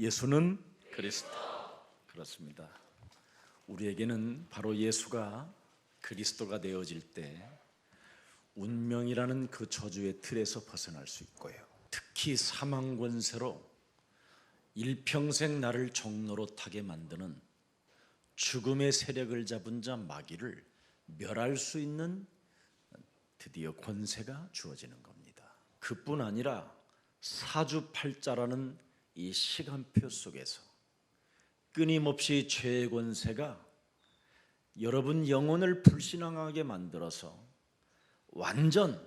예수는 그리스도. 그렇습니다. 우리에게는 바로 예수가 그리스도가 되어질 때 운명이라는 그 저주의 틀에서 벗어날 수 있고요, 특히 사망 권세로 일평생 나를 종로로 타게 만드는 죽음의 세력을 잡은 자 마귀를 멸할 수 있는 드디어 권세가 주어지는 겁니다. 그뿐 아니라 사주팔자라는 이 시간표 속에서 끊임없이 죄의 권세가 여러분 영혼을 불신앙하게 만들어서 완전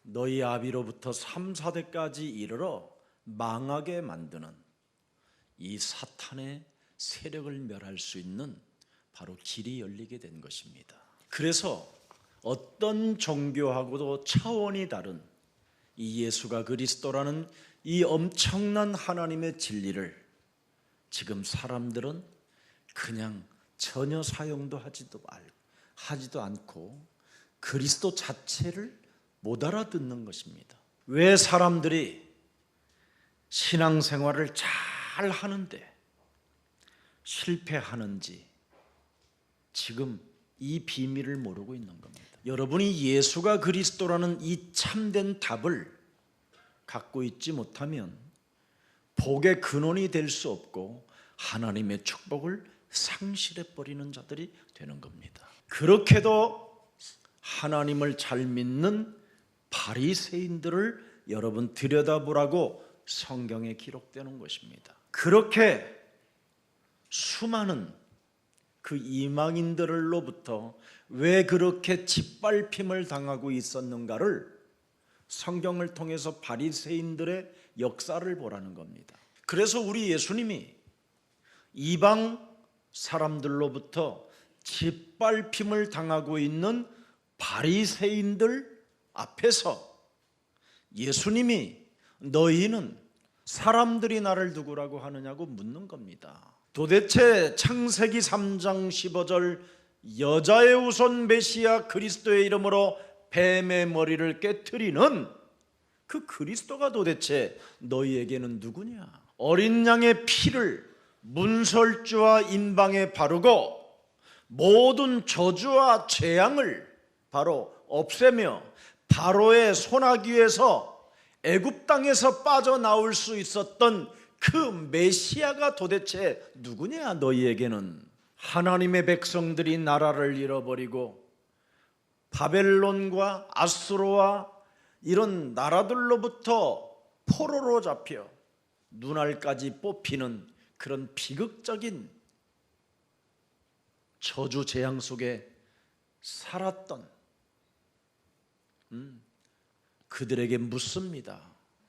너희 아비로부터 3, 4대까지 이르러 망하게 만드는 이 사탄의 세력을 멸할 수 있는 바로 길이 열리게 된 것입니다. 그래서 어떤 종교하고도 차원이 다른 이 예수가 그리스도라는 이 엄청난 하나님의 진리를 지금 사람들은 그냥 전혀 사용도 하지도 않고 그리스도 자체를 못 알아듣는 것입니다. 왜 사람들이 신앙생활을 잘 하는데 실패하는지 지금 이 비밀을 모르고 있는 겁니다. 여러분이 예수가 그리스도라는 이 참된 답을 갖고 있지 못하면 복의 근원이 될 수 없고 하나님의 축복을 상실해버리는 자들이 되는 겁니다. 그렇게도 하나님을 잘 믿는 바리새인들을 여러분 들여다보라고 성경에 기록되는 것입니다. 그렇게 수많은 그 이방인들로부터 왜 그렇게 짓밟힘을 당하고 있었는가를 성경을 통해서 바리새인들의 역사를 보라는 겁니다. 그래서 우리 예수님이 이방 사람들로부터 짓밟힘을 당하고 있는 바리새인들 앞에서 예수님이 너희는 사람들이 나를 누구라고 하느냐고 묻는 겁니다. 도대체 창세기 3장 15절 여자의 우선 메시아 그리스도의 이름으로 뱀의 머리를 깨트리는 그 그리스도가 도대체 너희에게는 누구냐? 어린 양의 피를 문설주와 인방에 바르고 모든 저주와 재앙을 바로 없애며 바로의 손아귀에서 애굽 땅에서 빠져나올 수 있었던 그 메시아가 도대체 누구냐? 너희에게는 하나님의 백성들이 나라를 잃어버리고 바벨론과 아수르와 이런 나라들로부터 포로로 잡혀 눈알까지 뽑히는 그런 비극적인 저주 재앙 속에 살았던 그들에게 묻습니다.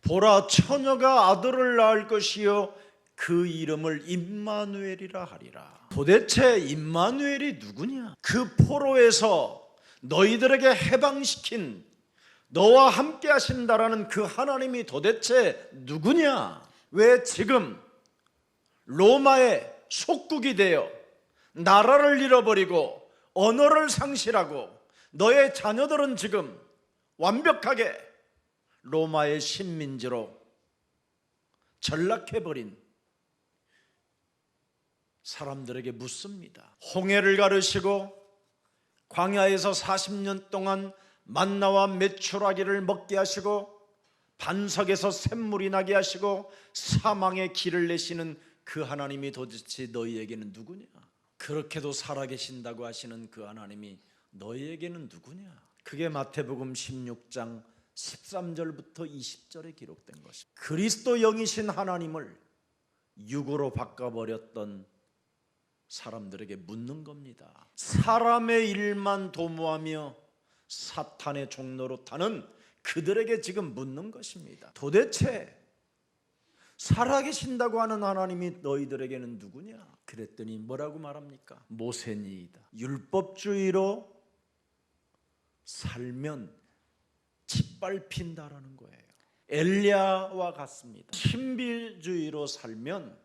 보라, 처녀가 아들을 낳을 것이요 그 이름을 임마누엘이라 하리라. 도대체 임마누엘이 누구냐? 그 포로에서 너희들에게 해방시킨 너와 함께 하신다라는 그 하나님이 도대체 누구냐? 왜 지금 로마의 속국이 되어 나라를 잃어버리고 언어를 상실하고 너의 자녀들은 지금 완벽하게 로마의 식민지로 전락해버린 사람들에게 묻습니다. 홍해를 가르시고 광야에서 40년 동안 만나와 메추라기를 먹게 하시고 반석에서 샘물이 나게 하시고 사망의 길을 내시는 그 하나님이 도대체 너희에게는 누구냐? 그렇게도 살아계신다고 하시는 그 하나님이 너희에게는 누구냐? 그게 마태복음 16장 13절부터 20절에 기록된 것입니다. 그리스도 영이신 하나님을 육으로 바꿔버렸던 사람들에게 묻는 겁니다. 사람의 일만 도모하며 사탄의 종로로 타는 그들에게 지금 묻는 것입니다. 도대체 살아계신다고 하는 하나님이 너희들에게는 누구냐? 그랬더니 뭐라고 말합니까? 모세니이다. 율법주의로 살면 짓밟힌다라는 거예요. 엘리야와 같습니다. 신비주의로 살면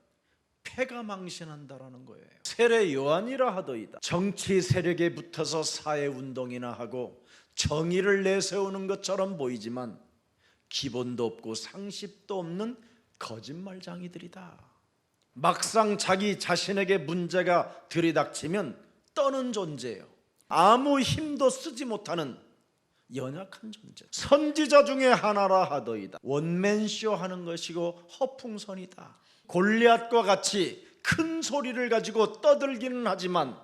패가 망신한다라는 거예요. 세례 요한이라 하더이다. 정치 세력에 붙어서 사회운동이나 하고 정의를 내세우는 것처럼 보이지만 기본도 없고 상식도 없는 거짓말쟁이들이다. 막상 자기 자신에게 문제가 들이닥치면 떠는 존재예요. 아무 힘도 쓰지 못하는 연약한 존재. 선지자 중에 하나라 하더이다. 원맨쇼 하는 것이고 허풍선이다. 골리앗과 같이 큰 소리를 가지고 떠들기는 하지만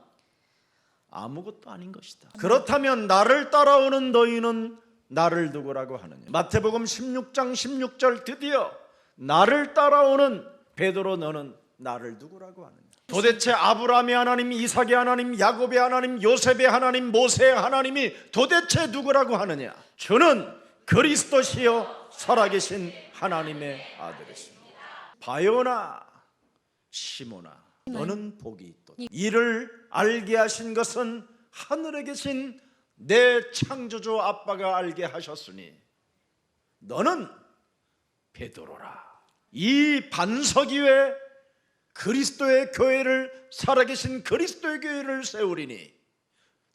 아무것도 아닌 것이다. 그렇다면 나를 따라오는 너희는 나를 누구라고 하느냐? 마태복음 16장 16절 드디어 나를 따라오는 베드로 너는 나를 누구라고 하느냐? 도대체 아브라함의 하나님, 이삭의 하나님, 야곱의 하나님, 요셉의 하나님, 모세의 하나님이 도대체 누구라고 하느냐? 저는 그리스도시요 살아계신 하나님의 아들이십니다. 바요나 시몬아 너는 복이 있도다. 이를 알게 하신 것은 하늘에 계신 내 창조주 아빠가 알게 하셨으니 너는 베드로라. 이 반석 위에 그리스도의 교회를, 살아계신 그리스도의 교회를 세우리니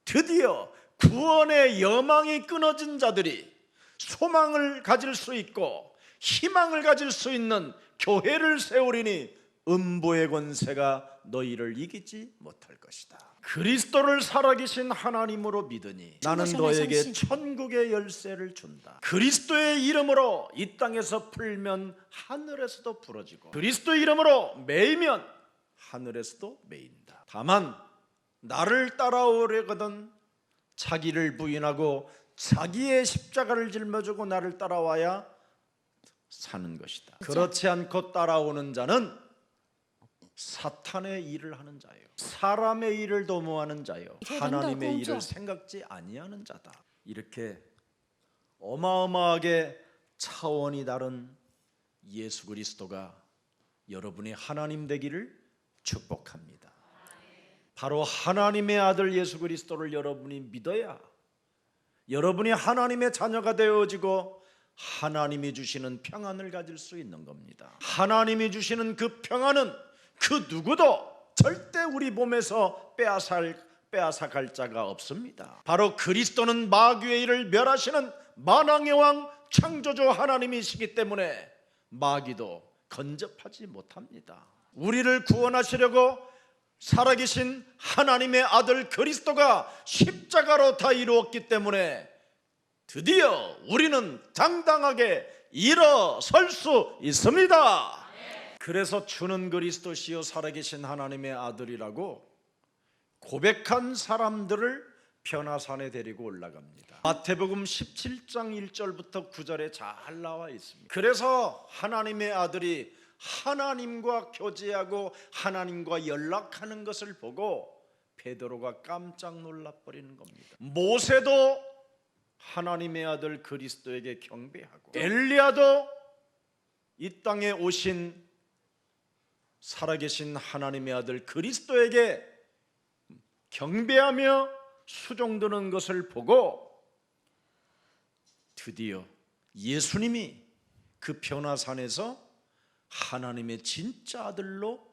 드디어 구원의 여망이 끊어진 자들이 소망을 가질 수 있고 희망을 가질 수 있는 교회를 세우리니 음부의 권세가 너희를 이기지 못할 것이다. 그리스도를 살아계신 하나님으로 믿으니 나는 너에게 천국의 열쇠를 준다. 그리스도의 이름으로 이 땅에서 풀면 하늘에서도 풀어지고 그리스도의 이름으로 매이면 하늘에서도 매인다. 다만 나를 따라오려거든 자기를 부인하고 자기의 십자가를 짊어지고 나를 따라와야 사는 것이다. 그렇지 않고 따라오는 자는 사탄의 일을 하는 자예요. 사람의 일을 도모하는 자요. 하나님의 일을 생각지 아니하는 자다. 이렇게 어마어마하게 차원이 다른 예수 그리스도가 여러분의 하나님 되기를 축복합니다. 바로 하나님의 아들 예수 그리스도를 여러분이 믿어야 여러분이 하나님의 자녀가 되어지고 하나님이 주시는 평안을 가질 수 있는 겁니다. 하나님이 주시는 그 평안은 그 누구도 절대 우리 몸에서 빼앗아갈 자가 없습니다. 바로 그리스도는 마귀의 일을 멸하시는 만왕의 왕 창조주 하나님이시기 때문에 마귀도 건접하지 못합니다. 우리를 구원하시려고 살아계신 하나님의 아들 그리스도가 십자가로 다 이루었기 때문에 드디어 우리는 당당하게 일어설 수 있습니다. 그래서 주는 그리스도시요 살아계신 하나님의 아들이라고 고백한 사람들을 변화산에 데리고 올라갑니다. 마태복음 17장 1절부터 9절에 잘 나와 있습니다. 그래서 하나님의 아들이 하나님과 교제하고 하나님과 연락하는 것을 보고 베드로가 깜짝 놀라버리는 겁니다. 모세도 하나님의 아들 그리스도에게 경배하고 엘리야도 이 땅에 오신 살아계신 하나님의 아들 그리스도에게 경배하며 수종드는 것을 보고 드디어 예수님이 그 변화산에서 하나님의 진짜 아들로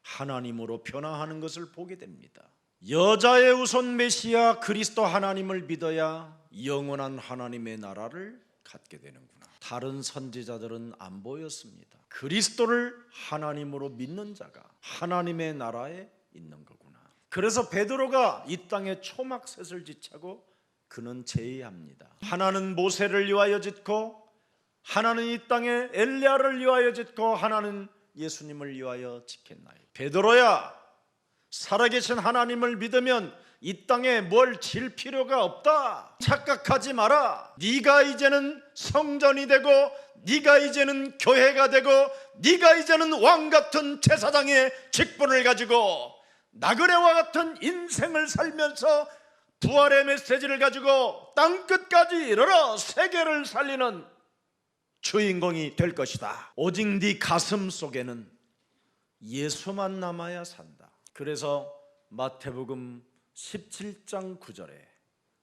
하나님으로 변화하는 것을 보게 됩니다. 여자의 우선 메시아 그리스도 하나님을 믿어야 영원한 하나님의 나라를 갖게 되는구나. 다른 선지자들은 안 보였습니다. 그리스도를 하나님으로 믿는 자가 하나님의 나라에 있는 거구나. 그래서 베드로가 이 땅에 초막셋을 지차고 그는 제의합니다. 하나는 모세를 위하여 짓고 하나는 이 땅에 엘리야를 위하여 짓고 하나는 예수님을 위하여 짓겠나요? 베드로야, 살아계신 하나님을 믿으면 이 땅에 뭘 질 필요가 없다. 착각하지 마라. 네가 이제는 성전이 되고 네가 이제는 교회가 되고 네가 이제는 왕같은 제사장의 직분을 가지고 나그네와 같은 인생을 살면서 부활의 메시지를 가지고 땅끝까지 이르러 세계를 살리는 주인공이 될 것이다. 오직 네 가슴 속에는 예수만 남아야 산다. 그래서 마태복음 17장 9절에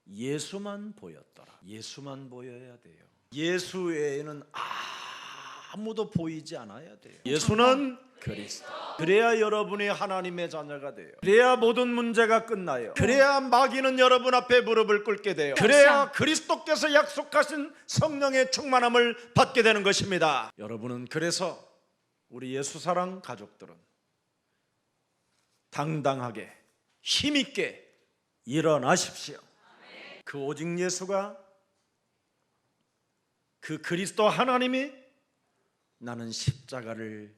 예수만 보였더라. 예수만 보여야 돼요. 예수 외에는 아무도 보이지 않아야 돼요. 예수는 그리스도. 그래야 여러분이 하나님의 자녀가 돼요. 그래야 모든 문제가 끝나요. 그래야 마귀는 여러분 앞에 무릎을 꿇게 돼요. 그래야 그리스도께서 약속하신 성령의 충만함을 받게 되는 것입니다. 여러분은 그래서 우리 예수사랑 가족들은 당당하게 힘있게 일어나십시오. 그 오직 예수가, 그 그리스도 하나님이 나는 십자가를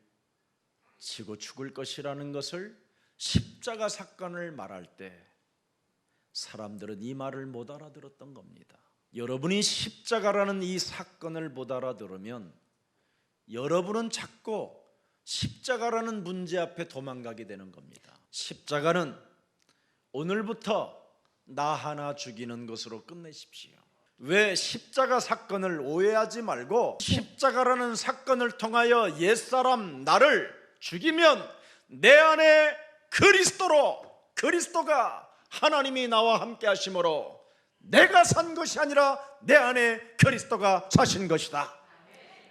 지고 죽을 것이라는 것을, 십자가 사건을 말할 때 사람들은 이 말을 못 알아들었던 겁니다. 여러분이 십자가라는 이 사건을 못 알아들으면 여러분은 자꾸 십자가라는 문제 앞에 도망가게 되는 겁니다. 십자가는 오늘부터 나 하나 죽이는 것으로 끝내십시오. 왜 십자가 사건을 오해하지 말고 십자가라는 사건을 통하여 옛사람 나를 죽이면 내 안에 그리스도가 하나님이 나와 함께 하심으로 내가 산 것이 아니라 내 안에 그리스도가 사신 것이다.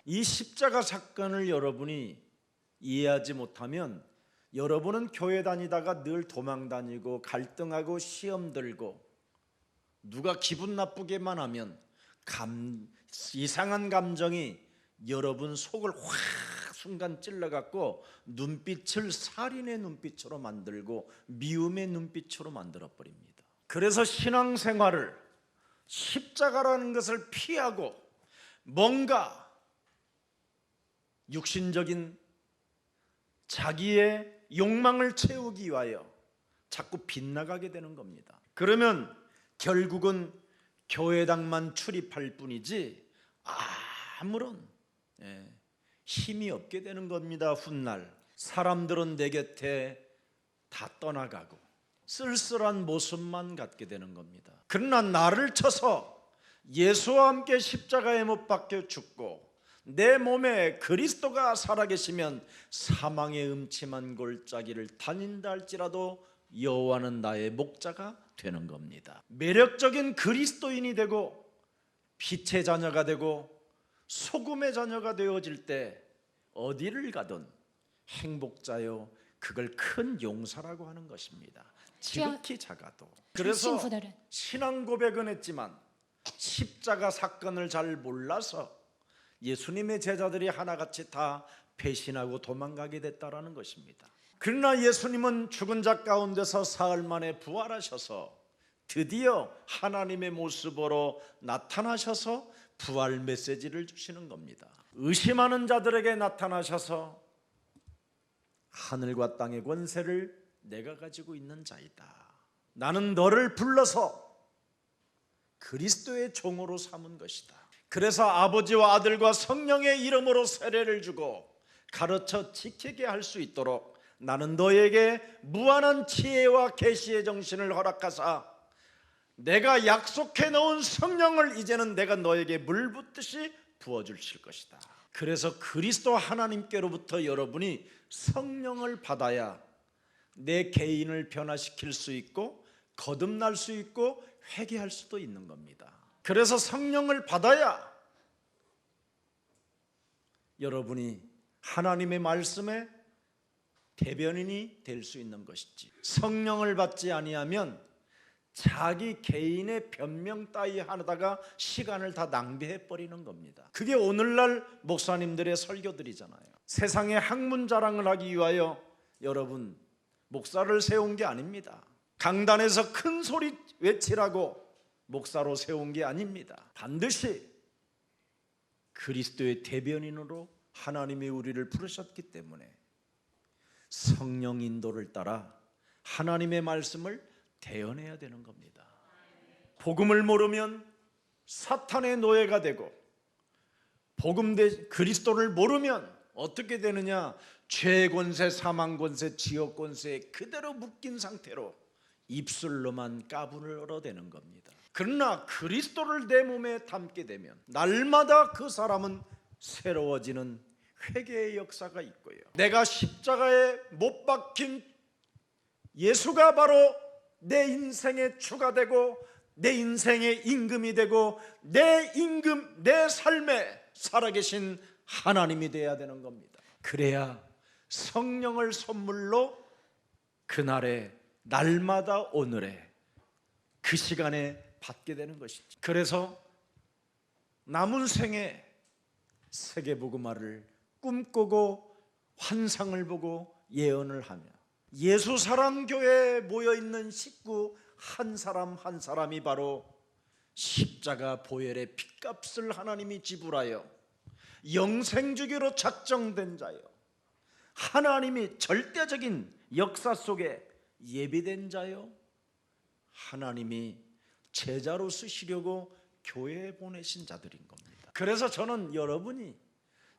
이 십자가 사건을 여러분이 이해하지 못하면 여러분은 교회 다니다가 늘 도망 다니고 갈등하고 시험 들고 누가 기분 나쁘게만 하면 이상한 감정이 여러분 속을 확 순간 찔러갖고 눈빛을 살인의 눈빛으로 만들고 미움의 눈빛으로 만들어버립니다. 그래서 신앙생활을 십자가라는 것을 피하고 뭔가 육신적인 자기의 욕망을 채우기 위하여 자꾸 빗나가게 되는 겁니다. 그러면 결국은 교회당만 출입할 뿐이지 아무런 힘이 없게 되는 겁니다. 훗날 사람들은 내 곁에 다 떠나가고 쓸쓸한 모습만 갖게 되는 겁니다. 그러나 나를 쳐서 예수와 함께 십자가에 못 박혀 죽고 내 몸에 그리스도가 살아계시면 사망의 음침한 골짜기를 다닌다 할지라도 여호와는 나의 목자가 되는 겁니다. 매력적인 그리스도인이 되고 빛의 자녀가 되고 소금의 자녀가 되어질 때 어디를 가든 행복자요, 그걸 큰 용서라고 하는 것입니다. 지극히 작아도. 그래서 신앙 고백은 했지만 십자가 사건을 잘 몰라서 예수님의 제자들이 하나같이 다 배신하고 도망가게 됐다라는 것입니다. 그러나 예수님은 죽은 자 가운데서 사흘 만에 부활하셔서 드디어 하나님의 모습으로 나타나셔서 부활 메시지를 주시는 겁니다. 의심하는 자들에게 나타나셔서 하늘과 땅의 권세를 내가 가지고 있는 자이다. 나는 너를 불러서 그리스도의 종으로 삼은 것이다. 그래서 아버지와 아들과 성령의 이름으로 세례를 주고 가르쳐 지키게 할 수 있도록 나는 너에게 무한한 지혜와 계시의 정신을 허락하사 내가 약속해 놓은 성령을 이제는 내가 너에게 물 붓듯이 부어주실 것이다. 그래서 그리스도 하나님께로부터 여러분이 성령을 받아야 내 개인을 변화시킬 수 있고 거듭날 수 있고 회개할 수도 있는 겁니다. 그래서 성령을 받아야 여러분이 하나님의 말씀에 대변인이 될 수 있는 것이지, 성령을 받지 아니하면 자기 개인의 변명 따위 하다가 시간을 다 낭비해 버리는 겁니다. 그게 오늘날 목사님들의 설교들이잖아요. 세상의 학문 자랑을 하기 위하여 여러분 목사를 세운 게 아닙니다. 강단에서 큰 소리 외치라고 목사로 세운 게 아닙니다. 반드시 그리스도의 대변인으로 하나님이 우리를 부르셨기 때문에 성령 인도를 따라 하나님의 말씀을 대언해야 되는 겁니다. 복음을 모르면 사탄의 노예가 되고 그리스도를 모르면 어떻게 되느냐? 죄의 권세, 사망 권세, 지옥 권세에 그대로 묶인 상태로 입술로만 까불을 얻어대는 겁니다. 그러나 그리스도를 내 몸에 담게 되면 날마다 그 사람은 새로워지는 회개의 역사가 있고요, 내가 십자가에 못 박힌 예수가 바로 내 인생의 주가 되고 내 인생의 임금이 되고 내 삶에 살아계신 하나님이 돼야 되는 겁니다. 그래야 성령을 선물로 그날에 날마다 오늘에 그 시간에 받게 되는 것이죠. 그래서 남은 생에 세계복음화를 꿈꾸고 환상을 보고 예언을 하며 예수사랑교회에 모여있는 식구 한 사람 한 사람이 바로 십자가 보혈의 핏값을 하나님이 지불하여 영생주기로 작정된 자요, 하나님이 절대적인 역사 속에 예비된 자요, 하나님이 제자로 쓰시려고 교회에 보내신 자들인 겁니다. 그래서 저는 여러분이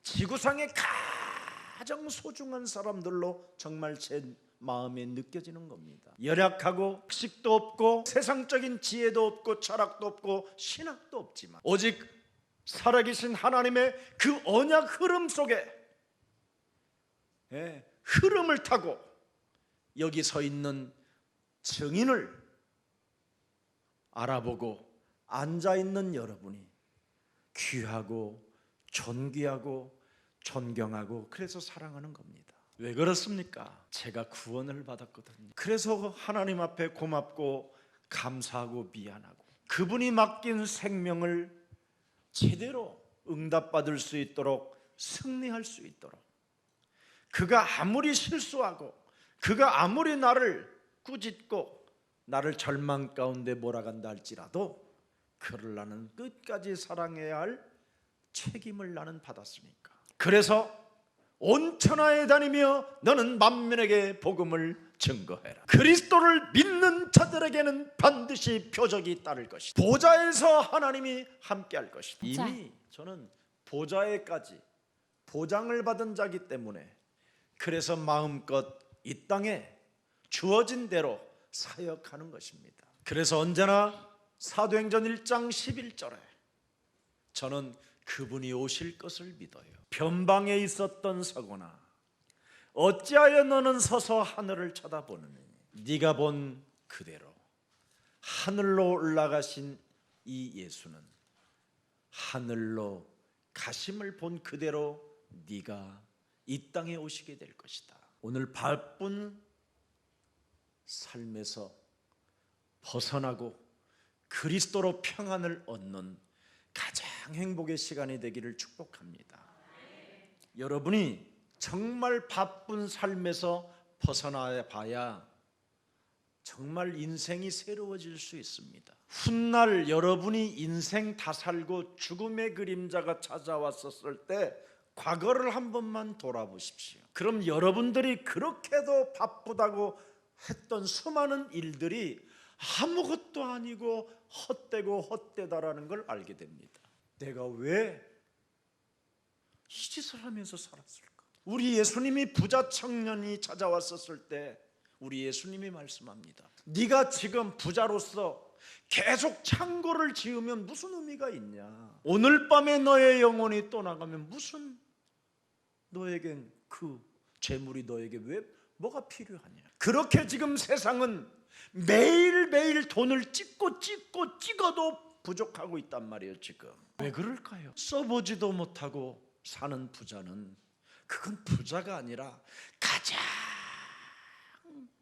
지구상의 가장 소중한 사람들로 정말 제 마음에 느껴지는 겁니다. 열악하고 학식도 없고 세상적인 지혜도 없고 철학도 없고 신학도 없지만 오직 살아계신 하나님의 그 언약 흐름 속에 흐름을 타고 여기 서 있는 증인을 알아보고 앉아있는 여러분이 귀하고 존귀하고 존경하고 그래서 사랑하는 겁니다. 왜 그렇습니까? 제가 구원을 받았거든요. 그래서 하나님 앞에 고맙고 감사하고 미안하고 그분이 맡긴 생명을 제대로 응답받을 수 있도록 승리할 수 있도록, 그가 아무리 실수하고 그가 아무리 나를 꾸짖고 나를 절망 가운데 몰아간다 할지라도 그를 나는 끝까지 사랑해야 할 책임을 나는 받았으니까. 그래서 온 천하에 다니며 너는 만민에게 복음을 증거해라. 그리스도를 믿는 자들에게는 반드시 표적이 따를 것이다. 보좌에서 하나님이 함께할 것이다. 이미 저는 보좌에까지 보장을 받은 자기 때문에 그래서 마음껏 이 땅에 주어진 대로 사역하는 것입니다. 그래서 언제나 사도행전 1장 11절에 저는 그분이 오실 것을 믿어요. 변방에 있었던 서거나 어찌하여 너는 서서 하늘을 쳐다보느니, 네가 본 그대로 하늘로 올라가신 이 예수는 하늘로 가심을 본 그대로 네가 이 땅에 오시게 될 것이다. 오늘 바쁜 삶에서 벗어나고 그리스도로 평안을 얻는 가장 행복의 시간이 되기를 축복합니다. 여러분이 정말 바쁜 삶에서 벗어나 봐야 정말 인생이 새로워질 수 있습니다. 훗날 여러분이 인생 다 살고 죽음의 그림자가 찾아왔었을 때 과거를 한 번만 돌아보십시오. 그럼 여러분들이 그렇게도 바쁘다고 했던 수많은 일들이 아무것도 아니고 헛되고 헛되다라는 걸 알게 됩니다. 내가 왜 이 짓을 하면서 살았을까? 우리 예수님이 부자 청년이 찾아왔었을 때 우리 예수님이 말씀합니다. 네가 지금 부자로서 계속 창고를 지으면 무슨 의미가 있냐? 오늘 밤에 너의 영혼이 떠나가면 무슨 너에겐 그 재물이 너에게 왜 뭐가 필요하냐? 그렇게 지금 세상은 매일매일 돈을 찍어도 부족하고 있단 말이에요. 지금 왜 그럴까요? 써보지도 못하고 사는 부자는 그건 부자가 아니라 가장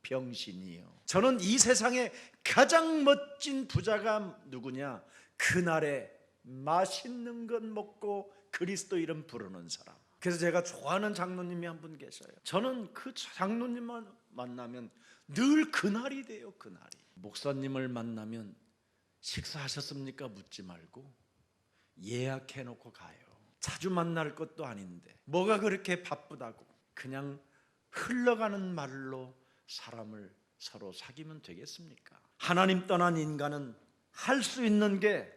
병신이에요. 저는 이 세상에 가장 멋진 부자가 누구냐? 그날에 맛있는 것 먹고 그리스도 이름 부르는 사람. 그래서 제가 좋아하는 장로님이 한 분 계셔요. 저는 그 장로님만 만나면 늘 그날이 돼요. 그날이. 목사님을 만나면 식사하셨습니까? 묻지 말고 예약해 놓고 가요. 자주 만날 것도 아닌데 뭐가 그렇게 바쁘다고 그냥 흘러가는 말로 사람을 서로 사귀면 되겠습니까? 하나님 떠난 인간은 할 수 있는 게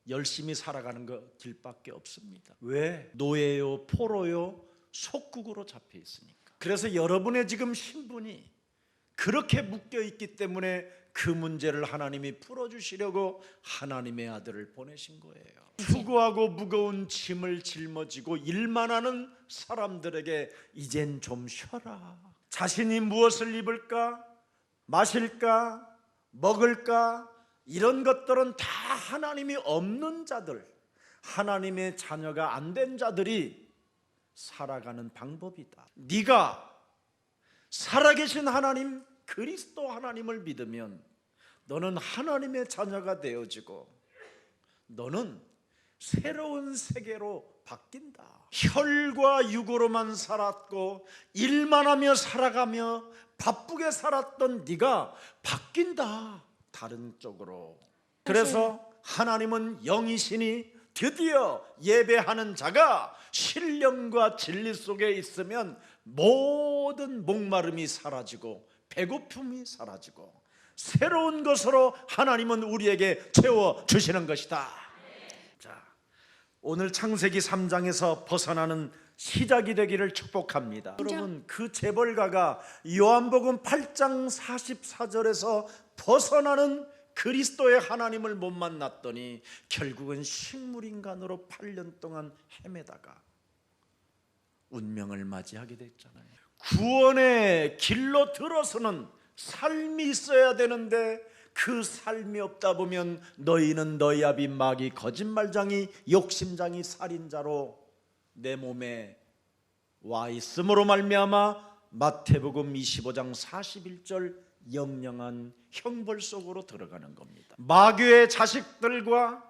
열심히 살아가는 것 길밖에 없습니다. 왜? 노예요, 포로요, 속국으로 잡혀 있으니까. 그래서 여러분의 지금 신분이 그렇게 묶여 있기 때문에 그 문제를 하나님이 풀어주시려고 하나님의 아들을 보내신 거예요. 수고하고 무거운 짐을 짊어지고 일만 하는 사람들에게 이젠 좀 쉬어라. 자신이 무엇을 입을까, 마실까, 먹을까, 이런 것들은 다 하나님이 없는 자들, 하나님의 자녀가 안 된 자들이 살아가는 방법이다. 네가 살아계신 하나님 그리스도 하나님을 믿으면 너는 하나님의 자녀가 되어지고 너는 새로운 세계로 바뀐다. 혈과 육으로만 살았고 일만 하며 살아가며 바쁘게 살았던 네가 바뀐다. 다른 쪽으로. 그래서 하나님은 영이시니 드디어 예배하는 자가 신령과 진리 속에 있으면 모든 목마름이 사라지고 배고픔이 사라지고 새로운 것으로 하나님은 우리에게 채워주시는 것이다. 자, 오늘 창세기 3장에서 벗어나는 시작이 되기를 축복합니다. 여러분, 그 재벌가가 요한복음 8장 44절에서 벗어나는 그리스도의 하나님을 못 만났더니 결국은 식물인간으로 8년 동안 헤매다가 운명을 맞이하게 됐잖아요. 구원의 길로 들어서는 삶이 있어야 되는데 그 삶이 없다 보면 너희는 너희 아비 마귀 거짓말장이 욕심장이 살인자로 내 몸에 와 있음으로 말미암아 마태복음 25장 41절 영영한 형벌 속으로 들어가는 겁니다. 마귀의 자식들과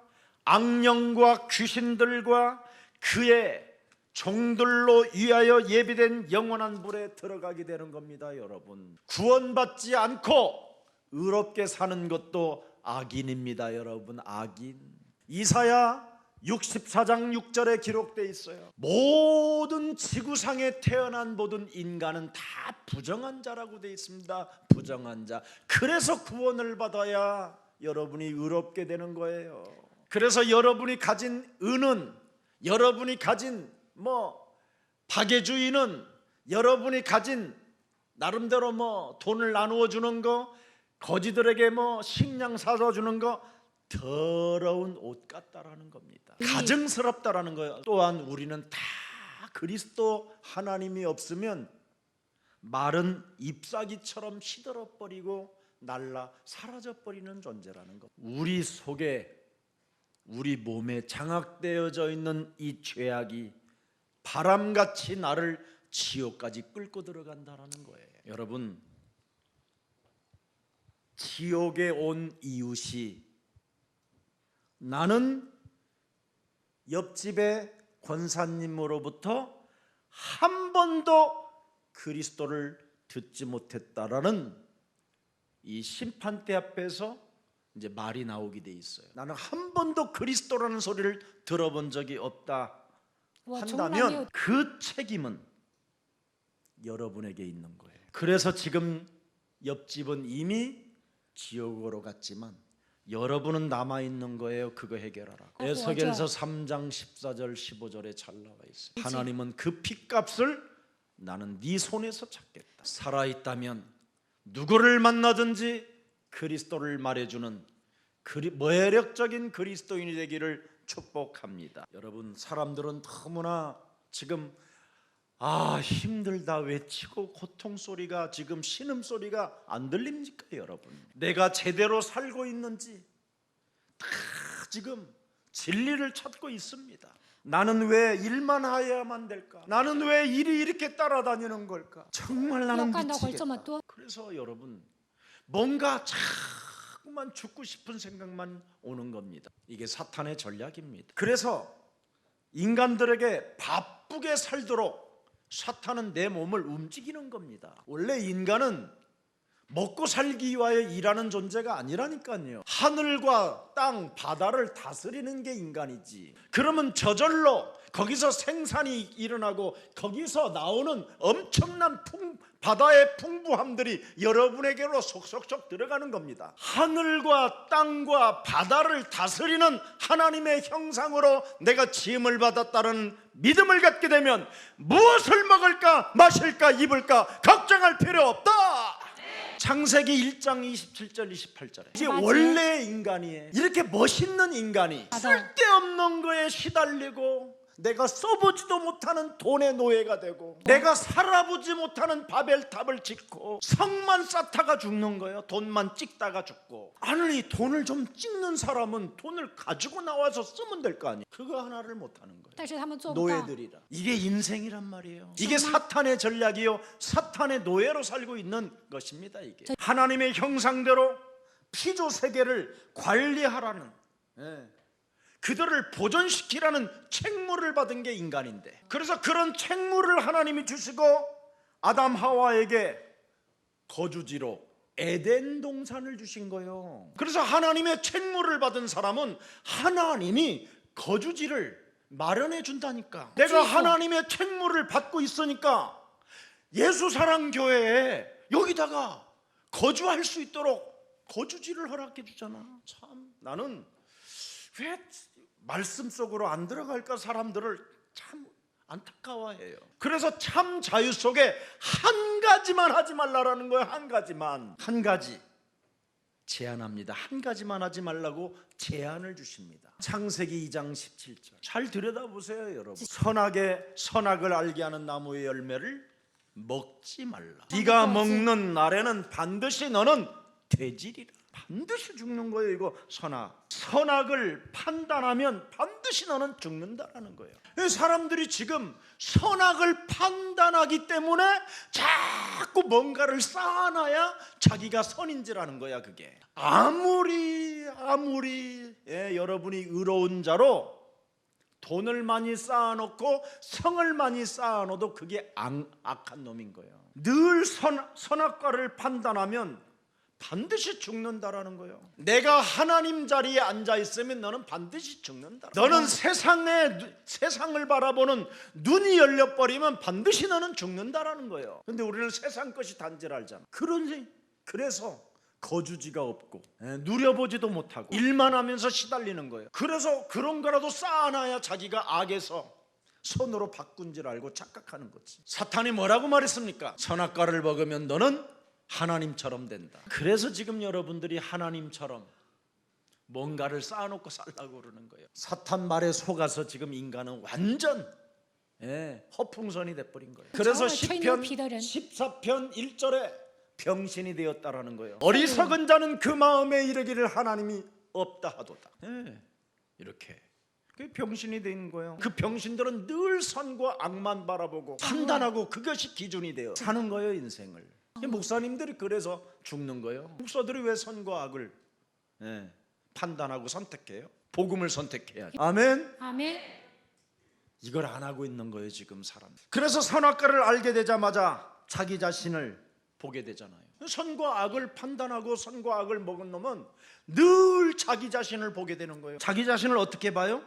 악령과 귀신들과 그의 종들로 위하여 예비된 영원한 불에 들어가게 되는 겁니다. 여러분, 구원받지 않고 의롭게 사는 것도 악인입니다. 여러분, 악인. 이사야 64장 6절에 기록되어 있어요. 모든 지구상에 태어난 모든 인간은 다 부정한 자라고 되어 있습니다. 부정한 자. 그래서 구원을 받아야 여러분이 의롭게 되는 거예요. 그래서 여러분이 가진 은은, 여러분이 가진 박애주의는, 여러분이 가진 나름대로 돈을 나누어 주는 거, 거지들에게 식량 사서 주는 거 더러운 옷 같다라는 겁니다. 가증스럽다라는 거예요. 또한 우리는 다 그리스도 하나님이 없으면 마른 잎사귀처럼 시들어버리고 날라 사라져버리는 존재라는 것. 우리 속에, 우리 몸에 장악되어져 있는 이 죄악이 바람같이 나를 지옥까지 끌고 들어간다라는 거예요. 여러분, 지옥에 온 이웃이 나는 옆집의 권사님으로부터 한 번도 그리스도를 듣지 못했다라는 이 심판대 앞에서 이제 말이 나오게 돼 있어요. 나는 한 번도 그리스도라는 소리를 들어본 적이 없다 한다면 그 책임은 여러분에게 있는 거예요. 그래서 지금 옆집은 이미 지옥으로 갔지만 여러분은 남아있는 거예요. 그거 해결하라고. 에스겔서 3장 14절 15절에 잘 나와 있어요. 하나님은 그 핏값을 나는 네 손에서 찾겠다. 살아있다면 누구를 만나든지 그리스도를 말해주는 매력적인 그리스도인이 되기를 축복합니다. 여러분, 사람들은 너무나 지금 힘들다 외치고 고통 소리가, 지금 신음 소리가 안 들립니까? 여러분, 내가 제대로 살고 있는지 다 지금 진리를 찾고 있습니다. 나는 왜 일만 해야만 될까? 나는 왜 일이 이렇게 따라다니는 걸까? 정말 나는 미치겠다. 그래서 여러분, 뭔가 자꾸만 죽고 싶은 생각만 오는 겁니다. 이게 사탄의 전략입니다. 그래서 인간들에게 바쁘게 살도록 사탄은 내 몸을 움직이는 겁니다. 원래 인간은 먹고 살기 위하여 일하는 존재가 아니라니까요. 하늘과 땅, 바다를 다스리는 게 인간이지. 그러면 저절로 거기서 생산이 일어나고 거기서 나오는 엄청난 바다의 풍부함들이 여러분에게로 속속속 들어가는 겁니다. 하늘과 땅과 바다를 다스리는 하나님의 형상으로 내가 지음을 받았다는 믿음을 갖게 되면 무엇을 먹을까 마실까 입을까 걱정할 필요 없다. 창세기 1장 27절 28절에 이게 원래의 인간이에요. 이렇게 멋있는 인간이 쓸데없는 거에 시달리고 내가 써보지도 못하는 돈의 노예가 되고 내가 살아보지 못하는 바벨탑을 짓고 성만 쌓다가 죽는 거예요. 돈만 찍다가 죽고. 아니 돈을 좀 찍는 사람은 돈을 가지고 나와서 쓰면 될 거 아니에요. 그거 하나를 못하는 거예요. 노예들이라. 이게 인생이란 말이에요. 이게 사탄의 전략이요, 사탄의 노예로 살고 있는 것입니다. 이게 하나님의 형상대로 피조 세계를 관리하라는, 그들을 보존시키라는 책무를 받은 게 인간인데, 그래서 그런 책무를 하나님이 주시고 아담 하와에게 거주지로 에덴 동산을 주신 거예요. 그래서 하나님의 책무를 받은 사람은 하나님이 거주지를 마련해 준다니까. 내가 하나님의 책무를 받고 있으니까 예수사랑교회에 여기다가 거주할 수 있도록 거주지를 허락해 주잖아. 참 나는 왜 말씀 속으로 안 들어갈까 사람들을 참 안타까워해요. 그래서 참 자유 속에 한 가지만 하지 말라라는 거예요. 한 가지 제안합니다. 한 가지만 하지 말라고 제안을 주십니다. 창세기 2장 17절 잘 들여다보세요 여러분. 선악을 알게 하는 나무의 열매를 먹지 말라. 네가 먹는 날에는 반드시 너는 되지리라. 반드시 죽는 거예요. 이거 선악을 판단하면 반드시 너는 죽는다라는 거예요. 사람들이 지금 선악을 판단하기 때문에 자꾸 뭔가를 쌓아놔야 자기가 선인 줄 아는 거야. 그게 아무리 여러분이 의로운 자로 돈을 많이 쌓아놓고 성을 많이 쌓아놓아도 그게 악한 놈인 거예요. 늘 선악과를 판단하면 반드시 죽는다라는 거예요. 내가 하나님 자리에 앉아 있으면 너는 반드시 죽는다. 너는 세상을 바라보는 눈이 열려버리면 반드시 너는 죽는다라는 거예요. 근데 우리는 세상 것이 단지를 알잖아. 그래서 거주지가 없고 누려보지도 못하고 일만 하면서 시달리는 거예요. 그래서 그런 거라도 쌓아놔야 자기가 악에서 선으로 바꾼 줄 알고 착각하는 거지. 사탄이 뭐라고 말했습니까? 선악과를 먹으면 너는 하나님처럼 된다. 그래서 지금 여러분들이 하나님처럼 뭔가를 쌓아놓고 살라고 그러는 거예요. 사탄 말에 속아서 지금 인간은 완전 허풍선이 돼버린 거예요. 그래서 시편 14편 1절에 병신이 되었다라는 거예요. 어리석은 자는 그 마음에 이르기를 하나님이 없다 하도다. 이렇게 병신이 된 거예요. 그 병신들은 늘 선과 악만 바라보고 판단하고 그것이 기준이 되어 사는 거예요. 인생을. 목사님들이 그래서 죽는 거예요. 목사들이 왜 선과 악을 판단하고 선택해요? 복음을 선택해야죠. 아멘. 이걸 안 하고 있는 거예요 지금 사람. 그래서 선악과를 알게 되자마자 자기 자신을 보게 되잖아요. 선과 악을 판단하고 선과 악을 먹은 놈은 늘 자기 자신을 보게 되는 거예요. 자기 자신을 어떻게 봐요?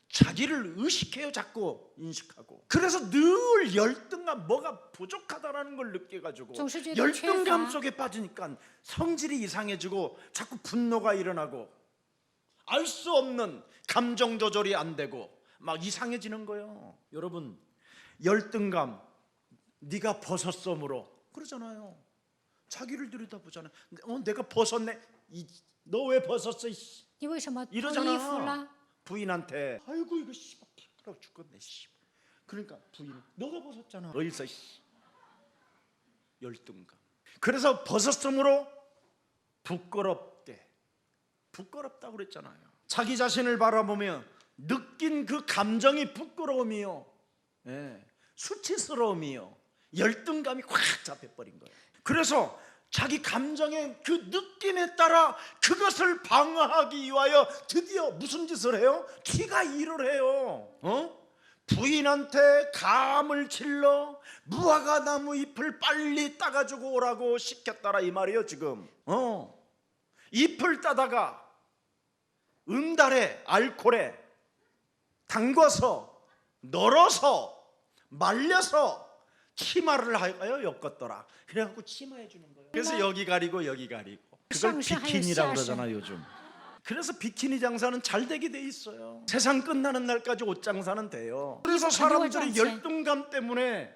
자기를 의식해요. 자꾸 인식하고. 그래서 늘 열등감, 뭐가 부족하다라는 걸 느껴가지고 열등감 속에 빠지니까 성질이 이상해지고 자꾸 분노가 일어나고 알 수 없는 감정 조절이 안 되고 막 이상해지는 거예요. 여러분 열등감, 네가 벗었으므로 그러잖아요. 자기를 들여다보잖아요. 내가 벗었네. 너 왜 벗었어? 이러잖아. 부인한테 아이고 이거 씨발 부끄러워 죽겠네. 그러니까 부인은 너가 벗었잖아. 어디서 열등감. 그래서 벗었으므로 부끄럽다고 그랬잖아요. 자기 자신을 바라보며 느낀 그 감정이 부끄러움이요, 수치스러움이요, 열등감이 확 잡혀버린 거예요. 그래서 자기 감정의 그 느낌에 따라 그것을 방어하기 위하여 드디어 무슨 짓을 해요? 티가 일을 해요. 부인한테 감을 질러 무화과 나무 잎을 빨리 따가지고 오라고 시켰다라 이 말이에요. 지금 잎을 따다가 은달에 알코올에 담궈서 널어서 말려서 치마를 하여 엮었더라. 그래갖고 치마해 주는 거예요. 그래서 여기 가리고 여기 가리고 그걸 비키니라고 그러잖아 요즘. 그래서 비키니 장사는 잘 되게 돼 있어요. 세상 끝나는 날까지 옷 장사는 돼요. 그래서 사람들이 열등감 때문에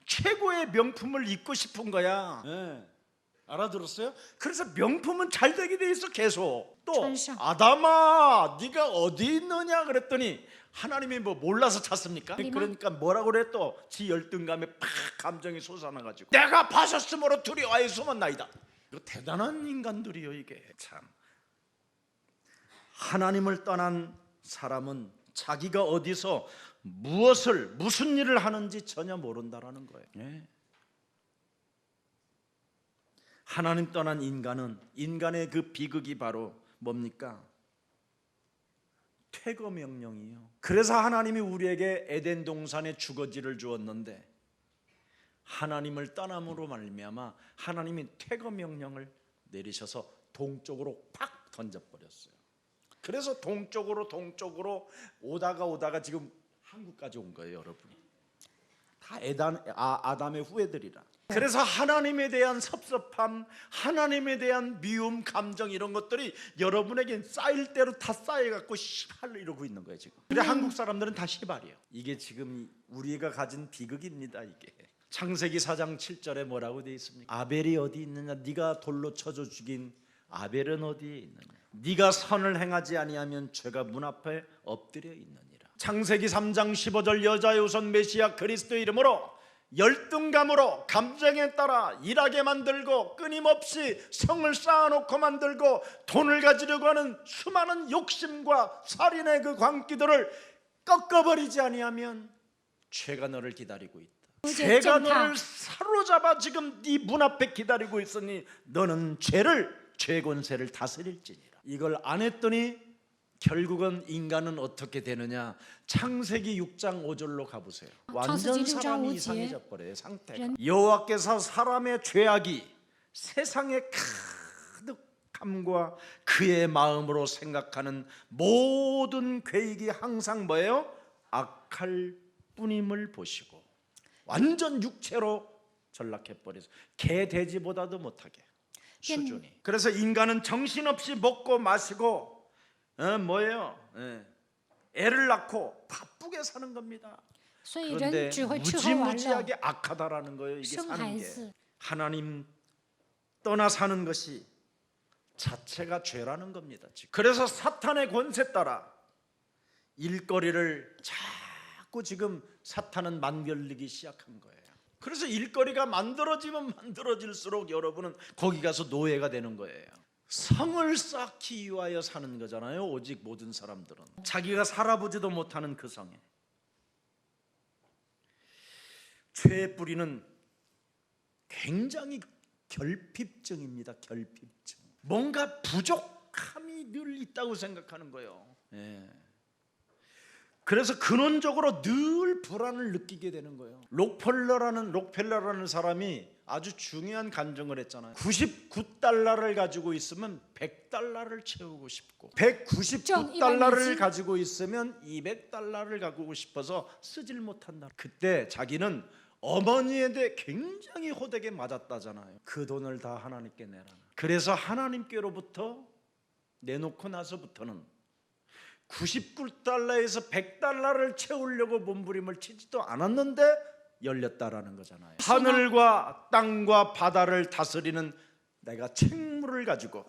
최고의 명품을 입고 싶은 거야. 알아들었어요? 그래서 명품은 잘 되게 돼 있어 계속. 또 천상. 아담아 네가 어디 있느냐 그랬더니 하나님이 뭐 몰라서 찾습니까? 그러니까 뭐라고 그래 또 지 열등감에 팍 감정이 솟아나가지고 내가 봐셨으므로 두려워하여 숨었나이다. 이거 대단한 인간들이요 이게. 참 하나님을 떠난 사람은 자기가 어디서 무슨 일을 하는지 전혀 모른다라는 거예요. 예. 하나님 떠난 인간은 인간의 그 비극이 바로 뭡니까? 퇴거 명령이에요. 그래서 하나님이 우리에게 에덴 동산에 주거지를 주었는데 하나님을 떠남으로 말미암아 하나님이 퇴거 명령을 내리셔서 동쪽으로 팍 던져버렸어요. 그래서 동쪽으로 오다가 지금 한국까지 온 거예요, 여러분이. 다 아담의 후예들이라. 그래서 하나님에 대한 섭섭함, 하나님에 대한 미움, 감정 이런 것들이 여러분에게 쌓일 대로 다 쌓여갖고 시발로 이러고 있는 거예요 지금. 그래 한국 사람들은 다 시발이에요. 이게 지금 우리가 가진 비극입니다 이게. 창세기 4장 7절에 뭐라고 되어 있습니까? 아벨이 어디 있느냐? 네가 돌로 쳐져 죽인 아벨은 어디에 있느냐? 네가 선을 행하지 아니하면 죄가 문 앞에 엎드려 있느니라. 창세기 3장 15절 여자의 우선 메시아 그리스도 이름으로 열등감으로 감정에 따라 일하게 만들고 끊임없이 성을 쌓아놓고 만들고 돈을 가지려고 하는 수많은 욕심과 살인의 그 광기들을 꺾어버리지 아니하면 죄가 너를 기다리고 있다. 죄가 너를 사로잡아 지금 네 문 앞에 기다리고 있으니 너는 죄 권세를 다스릴지니라. 이걸 안 했더니 결국은 인간은 어떻게 되느냐? 창세기 6장 5절로 가보세요. 완전 사람이 이상해져 버려요 상태가. 여호와께서 사람의 죄악이 세상에 가득함과 그의 마음으로 생각하는 모든 계획이 항상 뭐예요? 악할 뿐임을 보시고 완전 육체로 전락해 버려서 개 돼지보다도 못하게 수준이. 그래서 인간은 정신없이 먹고 마시고 뭐예요? 애를 낳고 바쁘게 사는 겁니다. 그런데 무지무지하게 악하다라는 거예요. 이게 사는 게. 하나님 떠나 사는 것이 자체가 죄라는 겁니다. 지금. 그래서 사탄의 권세 따라 일거리를 자꾸 지금 사탄은 만들기 시작한 거예요. 그래서 일거리가 만들어지면 만들어질수록 여러분은 거기 가서 노예가 되는 거예요. 성을 쌓기 위하여 사는 거잖아요. 오직 모든 사람들은 자기가 살아보지도 못하는 그 성에. 죄의 뿌리는 굉장히 결핍증입니다. 결핍증. 뭔가 부족함이 늘 있다고 생각하는 거예요. 그래서 근원적으로 늘 불안을 느끼게 되는 거예요. 록펠러라는 사람이 아주 중요한 간증을 했잖아요. 99달러를 가지고 있으면 100달러를 채우고 싶고 199달러를 가지고 있으면 200달러를 가지고 싶어서 쓰질 못한다. 그때 자기는 어머니에 대해 굉장히 호되게 맞았다잖아요. 그 돈을 다 하나님께 내라. 그래서 하나님께로부터 내놓고 나서부터는 99달러에서 100달러를 채우려고 몸부림을 치지도 않았는데 열렸다라는 거잖아요. 하늘과 땅과 바다를 다스리는 내가 책무를 가지고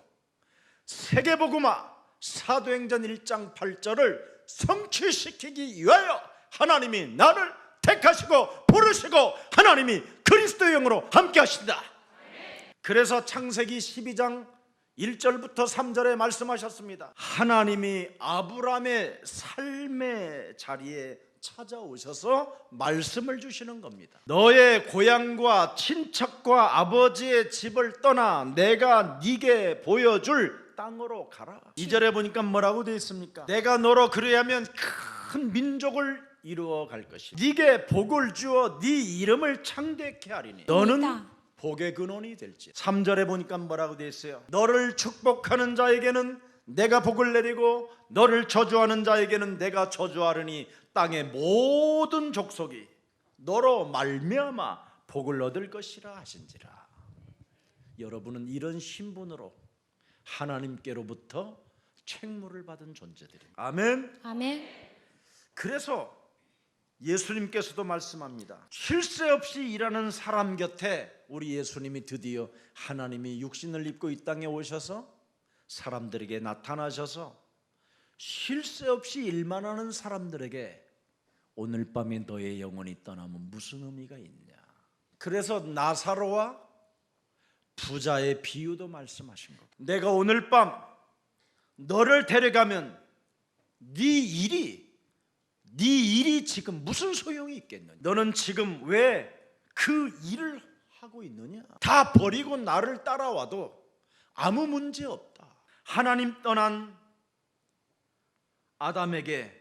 세계복음화 사도행전 1장 8절을 성취시키기 위하여 하나님이 나를 택하시고 부르시고 하나님이 그리스도의 영으로 함께 하신다. 그래서 창세기 12장 1절부터 3절에 말씀하셨습니다. 하나님이 아브라함의 삶의 자리에 찾아오셔서 말씀을 주시는 겁니다. 너의 고향과 친척과 아버지의 집을 떠나 내가 네게 보여줄 땅으로 가라. 2절에 보니까 뭐라고 되어 있습니까? 내가 너로 그리하면 큰 민족을 이루어 갈 것이다. 네게 복을 주어 네 이름을 창대케 하리니 너는 복의 근원이 될지. 3절에 보니까 뭐라고 되어 있어요? 너를 축복하는 자에게는 내가 복을 내리고 너를 저주하는 자에게는 내가 저주하리니 땅의 모든 족속이 너로 말미암아 복을 얻을 것이라 하신지라. 여러분은 이런 신분으로 하나님께로부터 책무를 받은 존재들입니다. 아멘. 아멘. 그래서 예수님께서도 말씀합니다. 쉴 새 없이 일하는 사람 곁에 우리 예수님이 드디어 하나님이 육신을 입고 이 땅에 오셔서 사람들에게 나타나셔서 쉴 새 없이 일만 하는 사람들에게 오늘 밤에 너의 영혼이 떠나면 무슨 의미가 있냐. 그래서 나사로와 부자의 비유도 말씀하신 것. 내가 오늘 밤 너를 데려가면 네 일이 지금 무슨 소용이 있겠느냐. 너는 지금 왜 그 일을 하고 있느냐. 다 버리고 나를 따라와도 아무 문제 없다. 하나님 떠난 아담에게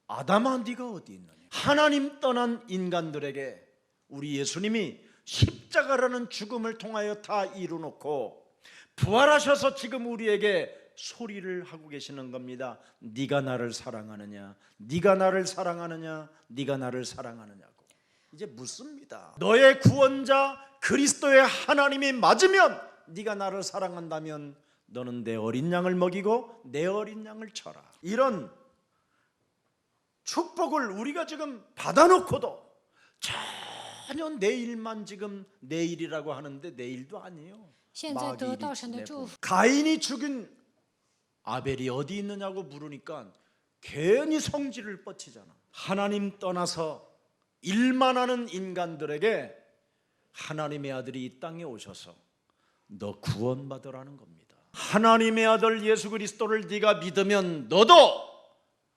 아담아 네가 어디 있느냐. 하나님 떠난 인간들에게 우리 예수님이 십자가라는 죽음을 통하여 다 이루놓고 부활하셔서 지금 우리에게 소리를 하고 계시는 겁니다. 네가 나를 사랑하느냐, 네가 나를 사랑하느냐, 네가 나를 사랑하느냐고. 이제 묻습니다. 너의 구원자 그리스도의 하나님이 맞으면, 네가 나를 사랑한다면 너는 내 어린 양을 먹이고 내 어린 양을 쳐라. 이런 축복을 우리가 지금 받아놓고도 전혀 내일만 지금 내일이라고 하는데 내일도 아니에요. 가인이 죽인 아벨이 어디 있느냐고 물으니까 괜히 성질을 뻗치잖아. 하나님 떠나서 일만 하는 인간들에게 하나님의 아들이 이 땅에 오셔서 너 구원받으라는 겁니다. 하나님의 아들 예수 그리스도를 네가 믿으면 너도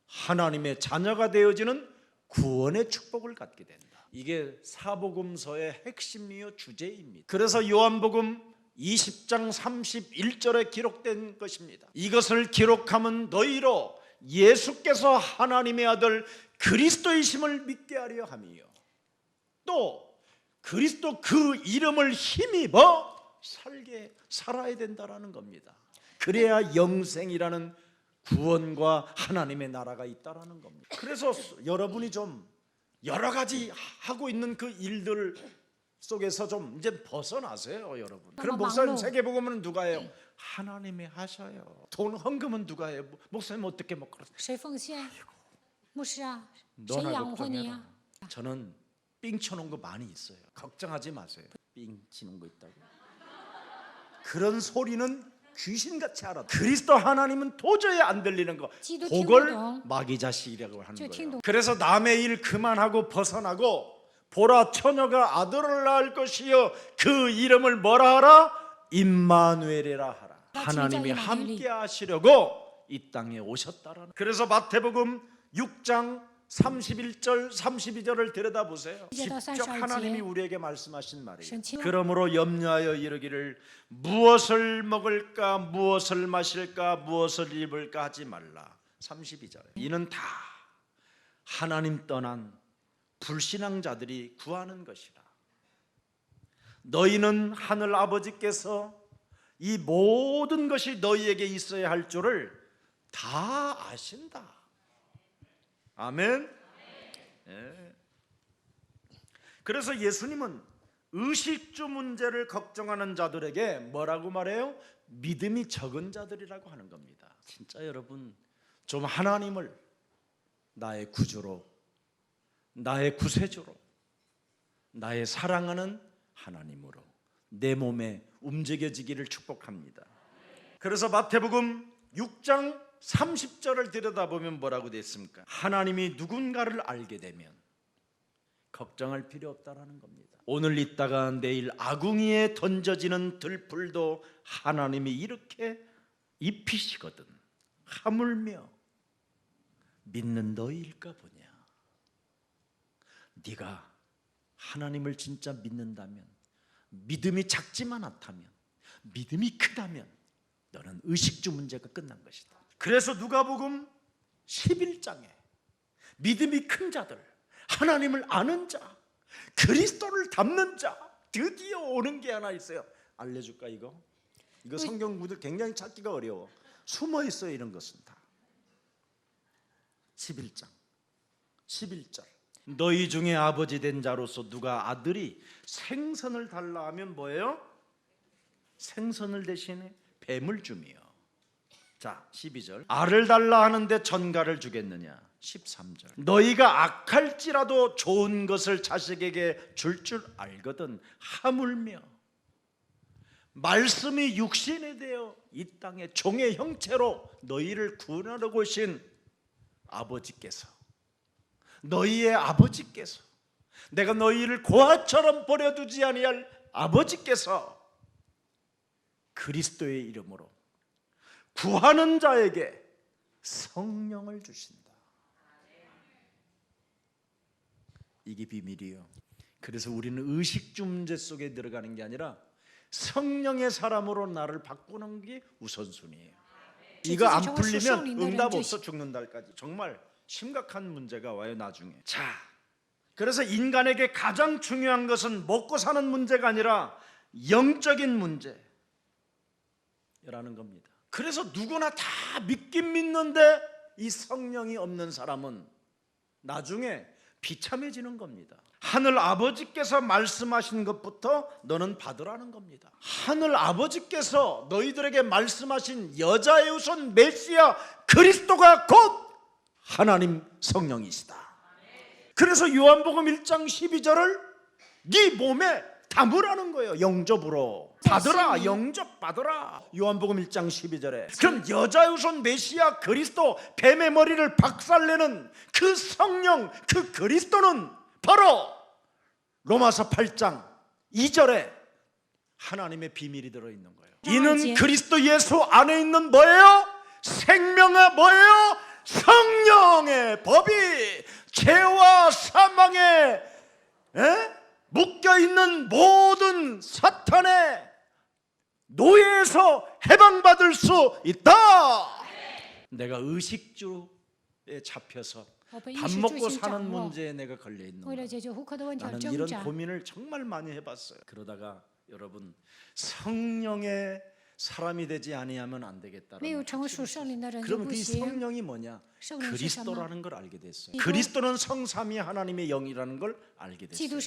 하나님의 자녀가 되어지는 구원의 축복을 갖게 된다. 이게 사복음서의 핵심이요 주제입니다. 그래서 요한복음 20장 31절에 기록된 것입니다. 이것을 기록하면 너희로 예수께서 하나님의 아들 그리스도이심을 믿게 하려 함이요, 또 그리스도 그 이름을 힘입어 살아야 된다라는 겁니다. 그래야 영생이라는 구원과 하나님의 나라가 있다라는 겁니다. 그래서 여러분이 좀 여러 가지 하고 있는 그 일들 속에서 좀 이제 벗어나세요, 여러분. 그럼 목사님 세계복음은 누가 해요? 하나님이 하셔요. 돈 헌금은 누가 해요? 목사님 어떻게 먹고 그러세요? 너나 걱정해라. 저는 삥 쳐놓은 거 많이 있어요. 걱정하지 마세요. 삥 치는 거 있다고. 그런 소리는 귀신같이 알아. 그리스도 하나님은 도저히 안 들리는 거, 그걸 마귀 자식이라고 하는 거예요. 그래서 남의 일 그만하고 벗어나고, 보라 처녀가 아들을 낳을 것이요 그 이름을 뭐라 하라? 임마누엘이라 하라. 하나님이 함께 하시려고 이 땅에 오셨다라는. 그래서 마태복음 6장 31절 32절을 들여다보세요. 직접 하나님이 우리에게 말씀하신 말이에요. 그러므로 염려하여 이르기를 무엇을 먹을까 무엇을 마실까 무엇을 입을까 하지 말라. 32절에 이는 다 하나님 떠난 불신앙자들이 구하는 것이라. 너희는 하늘 아버지께서 이 모든 것이 너희에게 있어야 할 줄을 다 아신다. 아멘. 예. 그래서 예수님은 의식주 문제를 걱정하는 자들에게 뭐라고 말해요? 믿음이 적은 자들이라고 하는 겁니다. 진짜 여러분, 좀 하나님을 나의 구주로, 나의 구세주로, 나의 사랑하는 하나님으로 내 몸에 움직여지기를 축복합니다. 그래서 마태복음 6장 30절을 들여다보면 뭐라고 되어 있습니까? 하나님이 누군가를 알게 되면 걱정할 필요 없다라는 겁니다. 오늘 있다가 내일 아궁이에 던져지는 들풀도 하나님이 이렇게 입히시거든. 하물며 믿는 너희일까 보냐. 네가 하나님을 진짜 믿는다면, 믿음이 작지만 않다면, 믿음이 크다면 너는 의식주 문제가 끝난 것이다. 그래서 누가복음 11장에 믿음이 큰 자들, 하나님을 아는 자, 그리스도를 닮는 자 드디어 오는 게 하나 있어요. 알려줄까? 이거 성경 구들 굉장히 찾기가 어려워. 숨어 있어요. 이런 것은 다 11장 11절 너희 중에 아버지 된 자로서 누가 아들이 생선을 달라 하면 뭐예요? 생선을 대신에 뱀을 주며. 자 12절 알을 달라 하는데 전갈을 주겠느냐? 13절. 너희가 악할지라도 좋은 것을 자식에게 줄 알거든 하물며 말씀이 육신이 되어 이 땅에 종의 형체로 너희를 구원하려고 오신 아버지께서, 너희의 아버지께서, 내가 너희를 고아처럼 버려두지 아니할 아버지께서 그리스도의 이름으로 구하는 자에게 성령을 주신다. 이게 비밀이에요. 그래서 우리는 의식주 문제 속에 들어가는 게 아니라 성령의 사람으로 나를 바꾸는 게 우선순위예요. 이거 안 풀리면 응답 없어 죽는다까지 정말 심각한 문제가 와요 나중에. 자, 그래서 인간에게 가장 중요한 것은 먹고 사는 문제가 아니라 영적인 문제라는 겁니다. 그래서 누구나 다 믿긴 믿는데 이 성령이 없는 사람은 나중에 비참해지는 겁니다. 하늘 아버지께서 말씀하신 것부터 너는 받으라는 겁니다. 하늘 아버지께서 너희들에게 말씀하신 여자의 후손 메시아 그리스도가 곧 하나님 성령이시다. 그래서 요한복음 1장 12절을 네 몸에 담으라는 거예요. 영접으로 받으라, 영접 받으라. 요한복음 1장 12절에 그럼 여자의 후손 메시아 그리스도, 뱀의 머리를 박살내는 그 성령, 그 그리스도는 바로 로마서 8장 2절에 하나님의 비밀이 들어있는 거예요. 이는 그리스도 예수 안에 있는 뭐예요? 생명의 뭐예요? 성령의 법이 죄와 사망에 묶여있는 모든 사탄의 노예에서 해방받을 수 있다. 내가 의식주에 잡혀서 밥 먹고 사는 문제에 내가 걸려있는 거예요. 나는 이런 고민을 정말 많이 해봤어요. 그러다가 여러분 성령의 사람이 되지 아니하면 안 되겠다라는. 그럼 그 성령이 뭐냐? 그리스도라는 걸 알게 됐어요. 그리스도는 성삼위 하나님의 영이라는 걸 알게 됐어요.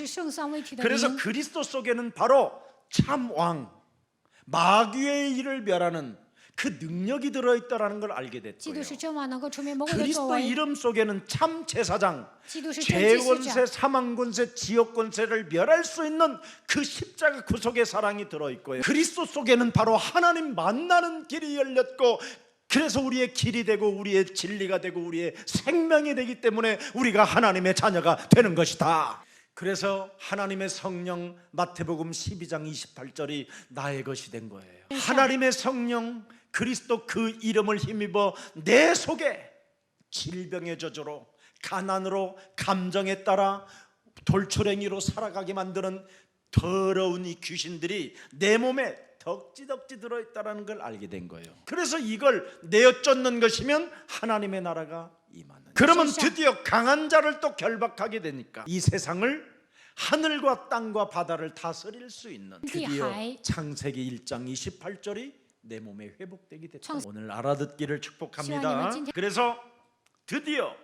그래서 그리스도 속에는 바로 참왕, 마귀의 일을 멸하는 그 능력이 들어있다는 걸 알게 됐고요. 그리스도 이름 속에는 참 제사장, 죄권세, 사망권세, 지옥권세를 멸할 수 있는 그 십자가 구속의 사랑이 들어있고요. 그리스도 속에는 바로 하나님 만나는 길이 열렸고, 그래서 우리의 길이 되고 우리의 진리가 되고 우리의 생명이 되기 때문에 우리가 하나님의 자녀가 되는 것이다. 그래서 하나님의 성령, 마태복음 12장 28절이 나의 것이 된 거예요. 하나님의 성령 그리스도 그 이름을 힘입어 내 속에 질병의 저주로, 가난으로, 감정에 따라 돌출행위로 살아가게 만드는 더러운 이 귀신들이 내 몸에 덕지덕지 들어있다는 걸 알게 된 거예요. 그래서 이걸 내어쫓는 것이면 하나님의 나라가 임하는. 그러면 드디어 강한 자를 또 결박하게 되니까 이 세상을, 하늘과 땅과 바다를 다스릴 수 있는 드디어 창세기 1장 28절이 내 몸에 회복되게 됐다. 오늘 알아듣기를 축복합니다. 그래서 드디어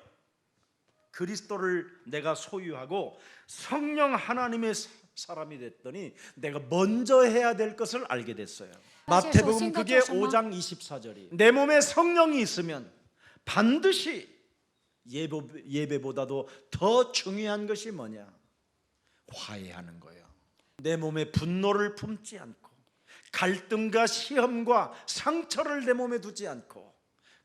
그리스도를 내가 소유하고 성령 하나님의 사람이 됐더니 내가 먼저 해야 될 것을 알게 됐어요. 마태복음 그게 5장 24절이 내 몸에 성령이 있으면 반드시 예배보다도 더 중요한 것이 뭐냐? 화해하는 거예요. 내 몸에 분노를 품지 않고 갈등과 시험과 상처를 내 몸에 두지 않고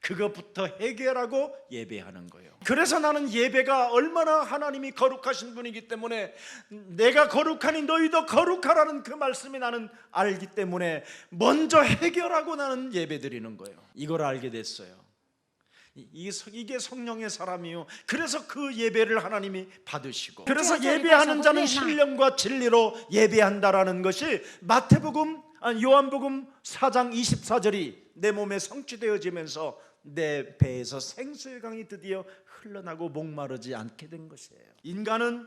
그것부터 해결하고 예배하는 거예요. 그래서 나는 예배가 얼마나 하나님이 거룩하신 분이기 때문에 내가 거룩하니 너희도 거룩하라는 그 말씀이 나는 알기 때문에 먼저 해결하고 나는 예배 드리는 거예요. 이걸 알게 됐어요. 이게 성령의 사람이요. 그래서 그 예배를 하나님이 받으시고, 그래서 예배하는 자는 신령과 진리로 예배한다라는 것이 요한복음 4장 24절이 내 몸에 성취되어지면서 내 배에서 생수의 강이 드디어 흘러나고 목마르지 않게 된 것이에요. 인간은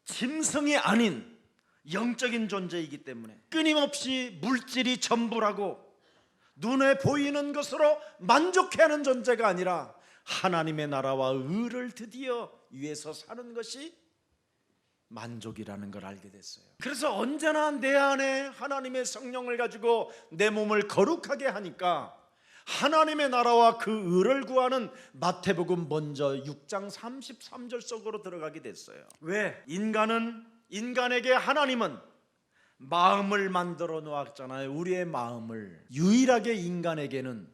짐승이 아닌 영적인 존재이기 때문에 끊임없이 물질이 전부라고 눈에 보이는 것으로 만족해하는 존재가 아니라 하나님의 나라와 의를 드디어 위해서 사는 것이 만족이라는 걸 알게 됐어요. 그래서 언제나 내 안에 하나님의 성령을 가지고 내 몸을 거룩하게 하니까 하나님의 나라와 그 의를 구하는 마태복음 먼저 6장 33절 속으로 들어가게 됐어요. 왜? 인간에게 하나님은 마음을 만들어 놓았잖아요. 우리의 마음을. 유일하게 인간에게는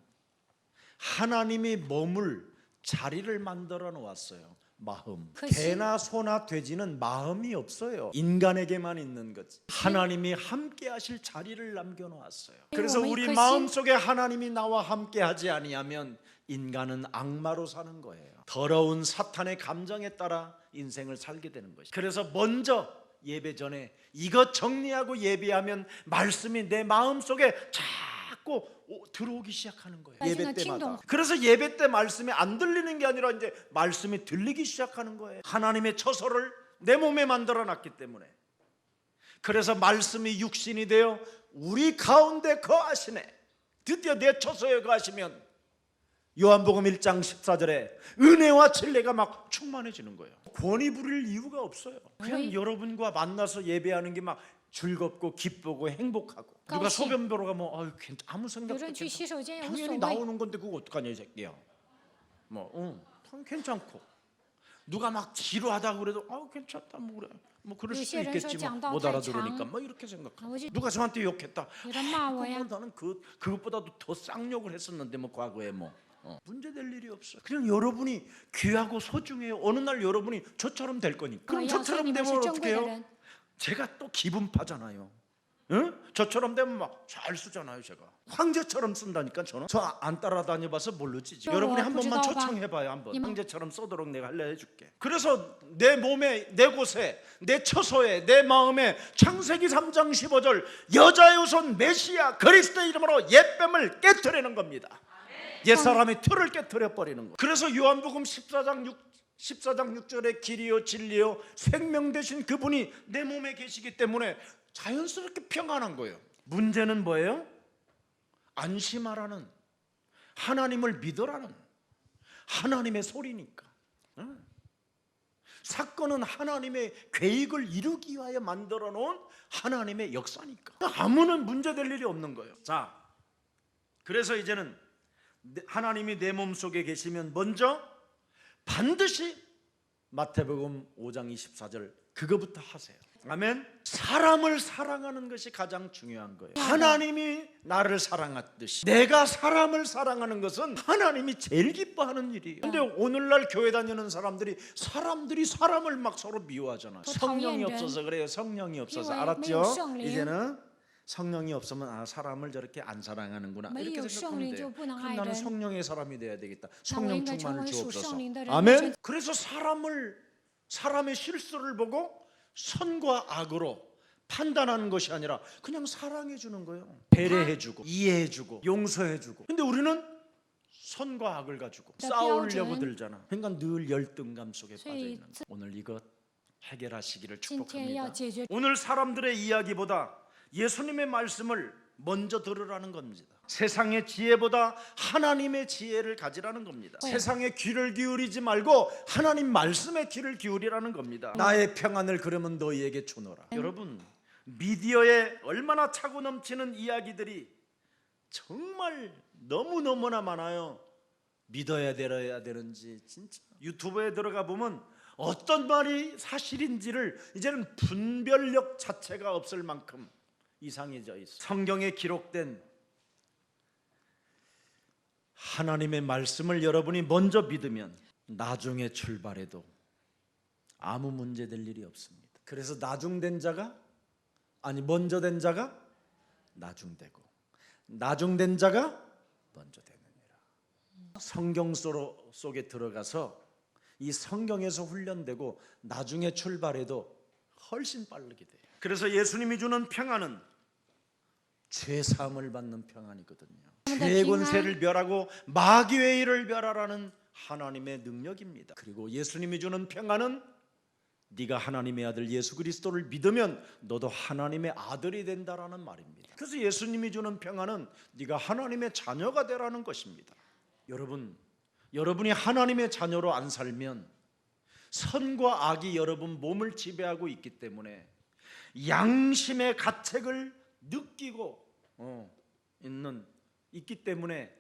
하나님이 머물 자리를 만들어 놓았어요. 마음. 개나 소나 돼지는 마음이 없어요. 인간에게만 있는 거지. 하나님이 함께 하실 자리를 남겨 놓았어요. 그래서 우리 마음속에 하나님이 나와 함께 하지 아니하면 인간은 악마로 사는 거예요. 더러운 사탄의 감정에 따라 인생을 살게 되는 것이죠. 그래서 먼저 예배 전에 이것 정리하고 예배하면 말씀이 내 마음속에 자꾸 들어오기 시작하는 거예요. 예배 때마다. 그래서 예배 때 말씀이 안 들리는 게 아니라 이제 말씀이 들리기 시작하는 거예요. 하나님의 처소를 내 몸에 만들어 놨기 때문에. 그래서 말씀이 육신이 되어 우리 가운데 거하시네. 드디어 내 처소에 거하시면 요한복음 1장 14절에 은혜와 진리가 막 충만해지는 거예요. 권위 부릴 이유가 없어요. 그냥 여러분과 만나서 예배하는 게 막 즐겁고 기쁘고 행복하고. 누가 소변 보러 가면 아무 생각도 없겠다. 당연히 나오는 건데 그거 어떡하냐 이 새끼야. 괜찮고. 누가 막 지루하다고 그래도 괜찮다 뭐 그래. 뭐 그럴 수도 있겠지 못 알아들으니까 뭐 이렇게 생각하고. 누가 저한테 욕했다. 나는 그것보다도 더 쌍욕을 했었는데 뭐 과거에 문제될 일이 없어요. 그냥 여러분이 귀하고 소중해요. 어느 날 여러분이 저처럼 될 거니까. 그럼 저처럼 되면 어떻게 해요? 제가 또 기분파잖아요. 응? 저처럼 되면 막 잘 쓰잖아요. 제가 황제처럼 쓴다니까. 저는 저 안 따라다녀봐서 모르지. 여러분이 한 번만 초청해봐요. 한번 황제처럼 써도록 내가 알려줄게. 그래서 내 몸에, 내 곳에, 내 처소에, 내 마음에 창세기 3장 15절 여자의 후손 메시아 그리스도의 이름으로 옛뱀을 깨트리는 겁니다. 옛사람의 틀을 깨트려 버리는 거예요. 그래서 요한복음 14장 6절에 길이요 진리요 생명 되신 그분이 내 몸에 계시기 때문에 자연스럽게 평안한 거예요. 문제는 뭐예요? 안심하라는, 하나님을 믿으라는 하나님의 소리니까. 사건은 하나님의 계획을 이루기 위하여 만들어 놓은 하나님의 역사니까 아무는 문제될 일이 없는 거예요. 자, 그래서 이제는 하나님이 내 몸속에 계시면 먼저 반드시 마태복음 5장 24절 그거부터 하세요. 아멘. 사람을 사랑하는 것이 가장 중요한 거예요. 하나님이 나를 사랑하듯이 내가 사람을 사랑하는 것은 하나님이 제일 기뻐하는 일이에요. 근데 오늘날 교회 다니는 사람들이 사람을 막 서로 미워하잖아요. 성령이 없어서 그래요. 성령이 없어서. 알았죠? 이제는 성령이 없으면 사람을 저렇게 안 사랑하는구나 이렇게 생각하면 돼요. 그럼 나는 성령의 사람이 돼야 되겠다. 성령 충만을 주옵소서. 아멘. 그래서 사람의 실수를 보고 선과 악으로 판단하는 것이 아니라 그냥 사랑해 주는 거예요. 배려해 주고 이해해 주고 용서해 주고. 근데 우리는 선과 악을 가지고 싸우려고 들잖아. 그러니까 늘 열등감 속에 빠져 있는. 오늘 이것 해결하시기를 축복합니다. 오늘 사람들의 이야기보다 예수님의 말씀을 먼저 들으라는 겁니다. 세상의 지혜보다 하나님의 지혜를 가지라는 겁니다. 세상에 귀를 기울이지 말고 하나님 말씀에 귀를 기울이라는 겁니다. 나의 평안을 그러면 너희에게 주노라. 여러분, 미디어에 얼마나 차고 넘치는 이야기들이 정말 너무너무나 많아요. 믿어야 되는지 진짜 유튜브에 들어가 보면 어떤 말이 사실인지를 이제는 분별력 자체가 없을 만큼 이상해져 있어. 성경에 기록된 하나님의 말씀을 여러분이 먼저 믿으면 나중에 출발해도 아무 문제 될 일이 없습니다. 그래서 나중된 자가 먼저 된 자가 나중되고 나중된 자가 먼저 되느니라. 성경 속에 들어가서 이 성경에서 훈련되고 나중에 출발해도 훨씬 빠르게 돼요. 그래서 예수님이 주는 평안은 죄 사함을 받는 평안이거든요. 죄의 권세를 멸하고 마귀의 일을 멸하라는 하나님의 능력입니다. 그리고 예수님이 주는 평안은 네가 하나님의 아들 예수 그리스도를 믿으면 너도 하나님의 아들이 된다라는 말입니다. 그래서 예수님이 주는 평안은 네가 하나님의 자녀가 되라는 것입니다. 여러분이 하나님의 자녀로 안 살면 선과 악이 여러분 몸을 지배하고 있기 때문에 양심의 가책을 느끼고 있기 때문에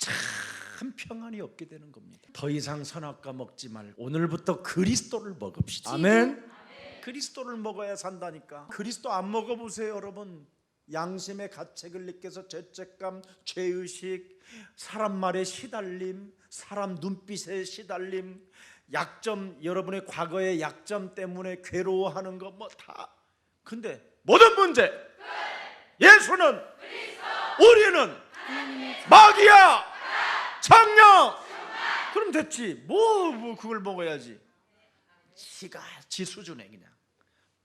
참 평안이 없게 되는 겁니다. 더 이상 선악과 먹지 말고 오늘부터 그리스도를 먹읍시다. 아멘. 그리스도를 먹어야 산다니까. 그리스도 안 먹어보세요 여러분. 양심의 가책을 느껴서 죄책감, 죄의식, 사람 말에 시달림, 사람 눈빛에 시달림, 약점, 여러분의 과거의 약점 때문에 괴로워하는 거 뭐 다. 근데 모든 문제 예수는 우리는 마귀야 성령. 그럼 됐지. 뭐 그걸 먹어야지. 지 수준에 그냥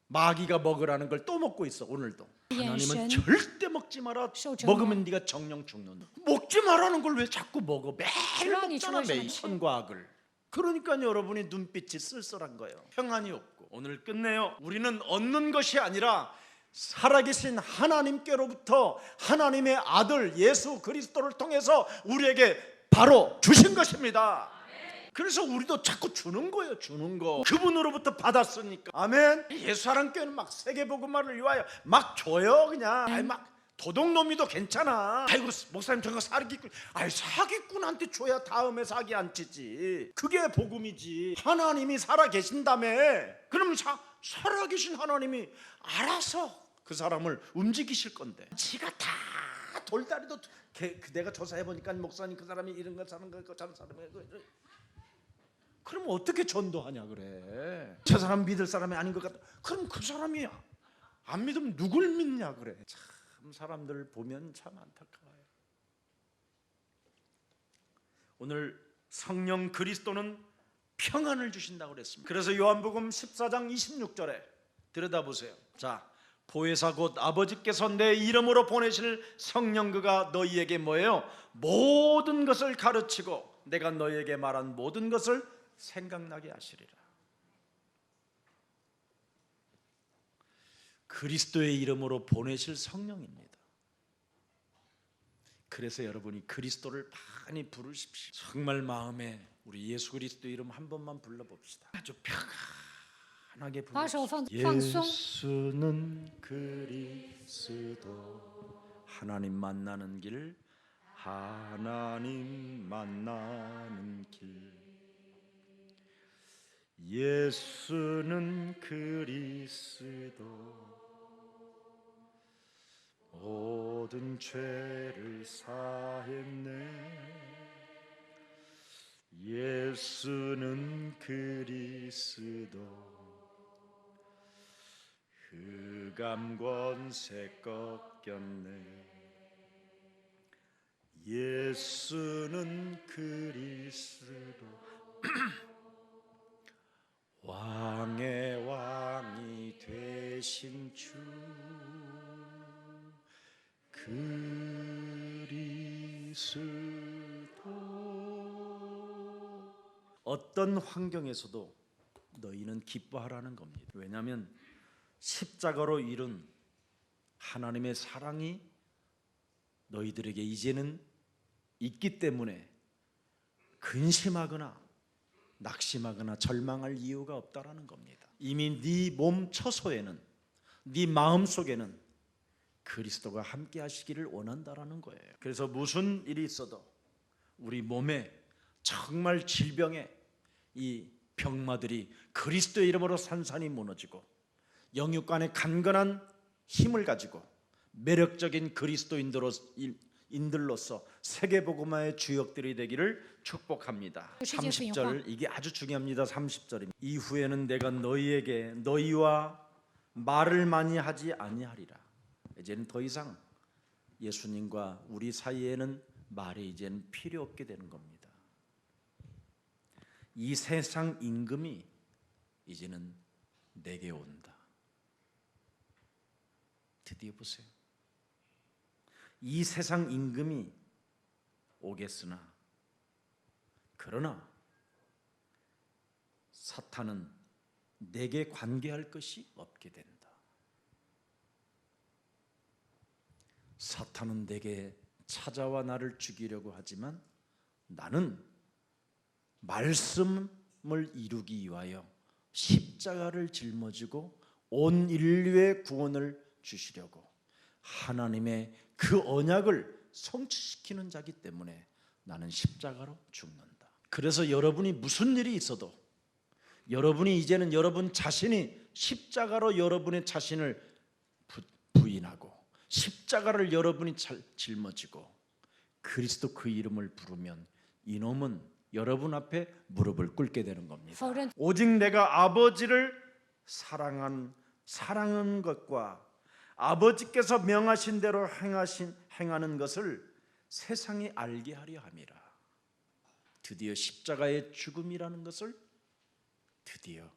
마귀가 먹으라는 걸 또 먹고 있어. 오늘도 하나님은 절대 먹지 마라. 먹으면 네가 정령 죽는다. 먹지 말라는 걸 왜 자꾸 먹어? 매일 먹잖아. 매일 선과 악을. 그러니까 여러분이 눈빛이 쓸쓸한 거예요. 평안이 없고. 오늘 끝내요. 우리는 얻는 것이 아니라 살아계신 하나님께로부터 하나님의 아들 예수 그리스도를 통해서 우리에게 바로 주신 것입니다. 그래서 우리도 자꾸 주는 거예요. 주는 거. 그분으로부터 받았으니까. 아멘. 예수사랑교회는 막 세계복음화를 위하여 막 줘요. 그냥 아니, 막 도둑놈이도 괜찮아. 아이고 목사님 저거 사기꾼. 아이 사기꾼한테 줘야 다음에 사기 안 치지. 그게 복음이지. 하나님이 살아계신다며. 그럼 살아계신 하나님이 알아서 그 사람을 움직이실 건데. 지가 다 돌다리도 내가 조사해보니까 목사님 그 사람이 이런 거 사는 거 저런 사람이 그럼 어떻게 전도하냐 그래. 저 사람 믿을 사람이 아닌 것 같다. 그럼 그 사람이 안 믿으면 누굴 믿냐 그래. 참 사람들 보면 참 안타까워요. 오늘 성령 그리스도는 평안을 주신다고 그랬습니다. 그래서 요한복음 14장 26절에 들여다보세요. 자, 보혜사 곧 아버지께서 내 이름으로 보내실 성령 그가 너희에게 뭐예요? 모든 것을 가르치고 내가 너희에게 말한 모든 것을 생각나게 하시리라. 그리스도의 이름으로 보내실 성령입니다. 그래서 여러분이 그리스도를 많이 부르십시오. 정말 마음에 우리 예수 그리스도 이름 한 번만 불러봅시다. 아주 편하게 부르십시오. 예수는 그리스도. 하나님 만나는 길, 하나님 만나는 길. 예수는 그리스도 모든 죄를 사했네. 예수는 그리스도 흑암 권세 꺾였네. 예수는 그리스도 왕의 왕이 되신 주 그리스도. 어떤 환경에서도 너희는 기뻐하라는 겁니다. 왜냐하면 십자가로 이룬 하나님의 사랑이 너희들에게 이제는 있기 때문에 근심하거나 낙심하거나 절망할 이유가 없다라는 겁니다. 이미 네 몸 처소에는, 네 마음속에는 그리스도가 함께 하시기를 원한다라는 거예요. 그래서 무슨 일이 있어도 우리 몸에 정말 질병에 이 병마들이 그리스도의 이름으로 산산이 무너지고 영육간의 간건한 힘을 가지고 매력적인 그리스도인들로서 세계복음화의 주역들이 되기를 축복합니다. 30절 이게 아주 중요합니다. 30절입니다. 이후에는 내가 너희에게 너희와 말을 많이 하지 아니하리라. 이제는 더 이상 예수님과 우리 사이에는 말이 이제는 필요 없게 되는 겁니다. 이 세상 임금이 이제는 내게 온다. 드디어 보세요. 이 세상 임금이 오겠으나 그러나 사탄은 내게 관계할 것이 없게 된다. 사탄은 내게 찾아와 나를 죽이려고 하지만 나는 말씀을 이루기 위하여 십자가를 짊어지고 온 인류의 구원을 주시려고 하나님의 그 언약을 성취시키는 자기 때문에 나는 십자가로 죽는다. 그래서 여러분이 무슨 일이 있어도 여러분이 이제는 여러분 자신이 십자가로 여러분의 자신을 부인하고 십자가를 여러분이 짊어지고 그리스도 그 이름을 부르면 이놈은 여러분 앞에 무릎을 꿇게 되는 겁니다. 오직 내가 아버지를 사랑하는 것과 아버지께서 명하신 대로 행하는 것을 세상이 알게 하려 함이라. 드디어 십자가의 죽음이라는 것을 드디어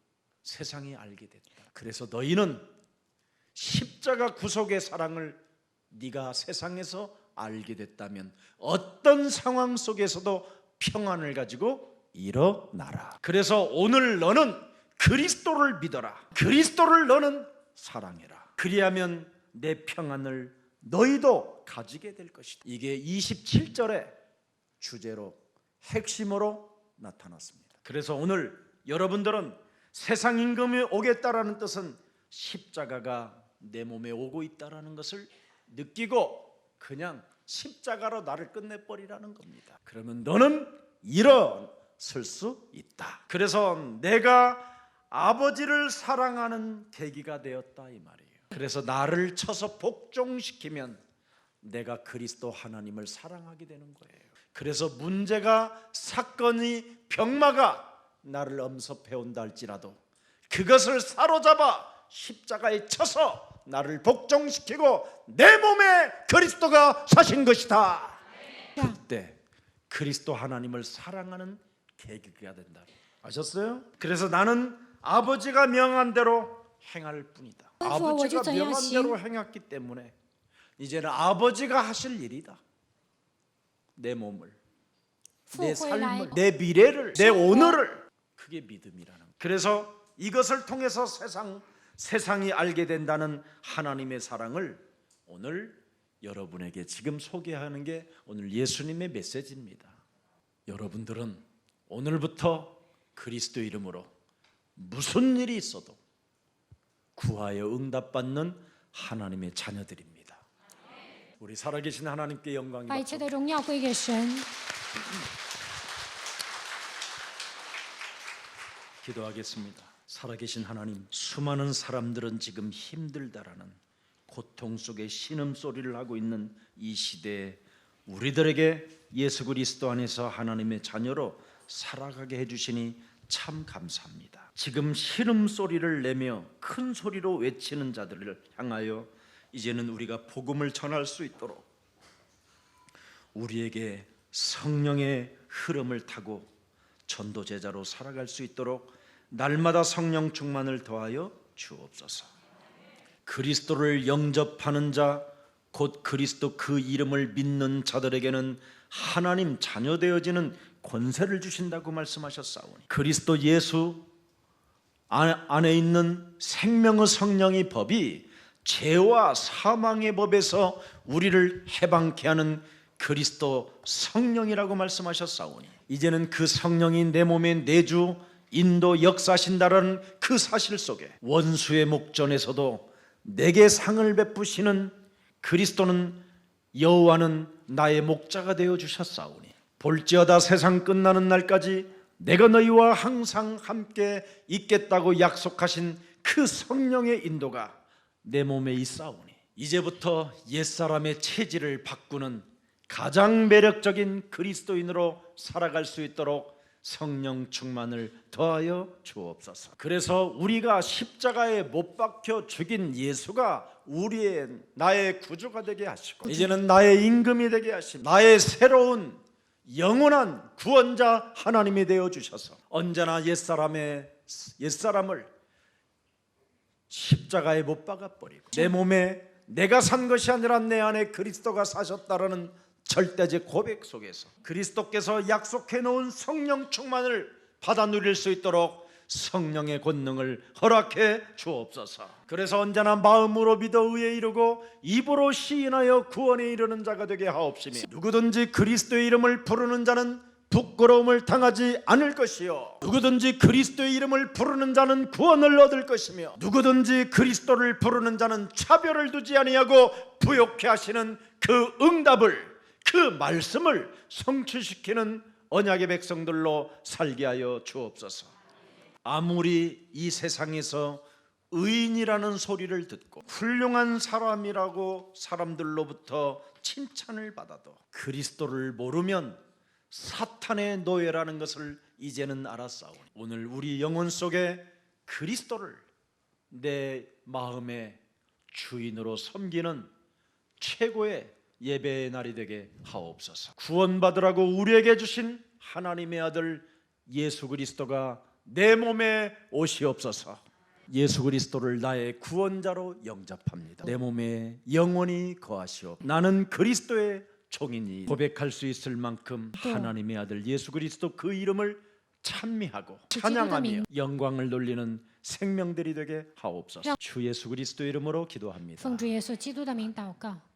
세상이 알게 됐다. 그래서 너희는 십자가 구속의 사랑을 네가 세상에서 알게 됐다면 어떤 상황 속에서도 평안을 가지고 일어나라. 그래서 오늘 너는 그리스도를 믿어라. 그리스도를 너는 사랑해라. 그리하면 내 평안을 너희도 가지게 될 것이다. 이게 27절의 주제로 핵심으로 나타났습니다. 그래서 오늘 여러분들은 세상 임금이 오겠다라는 뜻은 십자가가 내 몸에 오고 있다라는 것을 느끼고 그냥 십자가로 나를 끝내버리라는 겁니다. 그러면 너는 일어설 수 있다. 그래서 내가 아버지를 사랑하는 계기가 되었다 이 말이에요. 그래서 나를 쳐서 복종시키면 내가 그리스도 하나님을 사랑하게 되는 거예요. 그래서 문제가 사건이 병마가 나를 엄습해 온다 할지라도 그것을 사로잡아 십자가에 쳐서 나를 복종시키고 내 몸에 그리스도가 사신 것이다. 그때 그리스도 하나님을 사랑하는 계기가 된다. 아셨어요? 그래서 나는 아버지가 명한 대로 행할 뿐이다. 아버지가 명한 대로 행했기 때문에 이제는 아버지가 하실 일이다. 내 몸을, 내 삶을, 내 미래를, 내 오늘을. 그게 믿음이라는 거예요. 그래서 이것을 통해서 세상이 알게 된다는 하나님의 사랑을 오늘 여러분에게 지금 소개하는 게 오늘 예수님의 메시지입니다. 여러분들은 오늘부터 그리스도 이름으로 무슨 일이 있어도 구하여 응답받는 하나님의 자녀들입니다. 우리 살아계신 하나님께 영광이 받습니다. 기도하겠습니다. 살아계신 하나님, 수많은 사람들은 지금 힘들다라는 고통 속에 신음소리를 하고 있는 이 시대에 우리들에게 예수 그리스도 안에서 하나님의 자녀로 살아가게 해주시니 참 감사합니다. 지금 신음소리를 내며 큰 소리로 외치는 자들을 향하여 이제는 우리가 복음을 전할 수 있도록 우리에게 성령의 흐름을 타고 전도 제자로 살아갈 수 있도록 날마다 성령 충만을 더하여 주옵소서. 그리스도를 영접하는 자, 곧 그리스도 그 이름을 믿는 자들에게는 하나님 자녀 되어지는 권세를 주신다고 말씀하셨사오니 그리스도 예수 안에 있는 생명의 성령의 법이 죄와 사망의 법에서 우리를 해방케 하는 그리스도 성령이라고 말씀하셨사오니 이제는 그 성령이 내 몸에 내주 인도 역사하신다라는 그 사실 속에 원수의 목전에서도 내게 상을 베푸시는 그리스도는 여호와는 나의 목자가 되어 주셨사오니 볼지어다 세상 끝나는 날까지 내가 너희와 항상 함께 있겠다고 약속하신 그 성령의 인도가 내 몸에 있사오니 이제부터 옛사람의 체질을 바꾸는 가장 매력적인 그리스도인으로 살아갈 수 있도록 성령 충만을 더하여 주옵소서. 그래서 우리가 십자가에 못 박혀 죽인 예수가 나의 구주가 되게 하시고 이제는 나의 임금이 되게 하시고 나의 새로운 영원한 구원자 하나님이 되어 주셔서 언제나 옛사람을 십자가에 못 박아버리고 내 몸에 내가 산 것이 아니라 내 안에 그리스도가 사셨다라는 절대적 고백 속에서 그리스도께서 약속해 놓은 성령 충만을 받아 누릴 수 있도록 성령의 권능을 허락해 주옵소서. 그래서 언제나 마음으로 믿어 의에 이르고 입으로 시인하여 구원에 이르는 자가 되게 하옵시며 누구든지 그리스도의 이름을 부르는 자는 부끄러움을 당하지 않을 것이요 누구든지 그리스도의 이름을 부르는 자는 구원을 얻을 것이며 누구든지 그리스도를 부르는 자는 차별을 두지 아니하고 부욕해 하시는 그 응답을 그 말씀을 성취시키는 언약의 백성들로 살게 하여 주옵소서. 아무리 이 세상에서 의인이라는 소리를 듣고 훌륭한 사람이라고 사람들로부터 칭찬을 받아도 그리스도를 모르면 사탄의 노예라는 것을 이제는 알았사오니 오늘 우리 영혼 속에 그리스도를 내 마음의 주인으로 섬기는 최고의 예배의 날이 되게 하옵소서. 구원받으라고 우리에게 주신 하나님의 아들 예수 그리스도가 내 몸에 오시옵소서. 예수 그리스도를 나의 구원자로 영접합니다. 내 몸에 영원히 거하시오. 나는 그리스도의 종이니 고백할 수 있을 만큼 하나님의 아들 예수 그리스도 그 이름을 찬미하고 찬양하며 영광을 돌리는 생명들이 되게 하옵소서. 주 예수 그리스도 이름으로 기도합니다. 奉主耶稣基督的名祷告。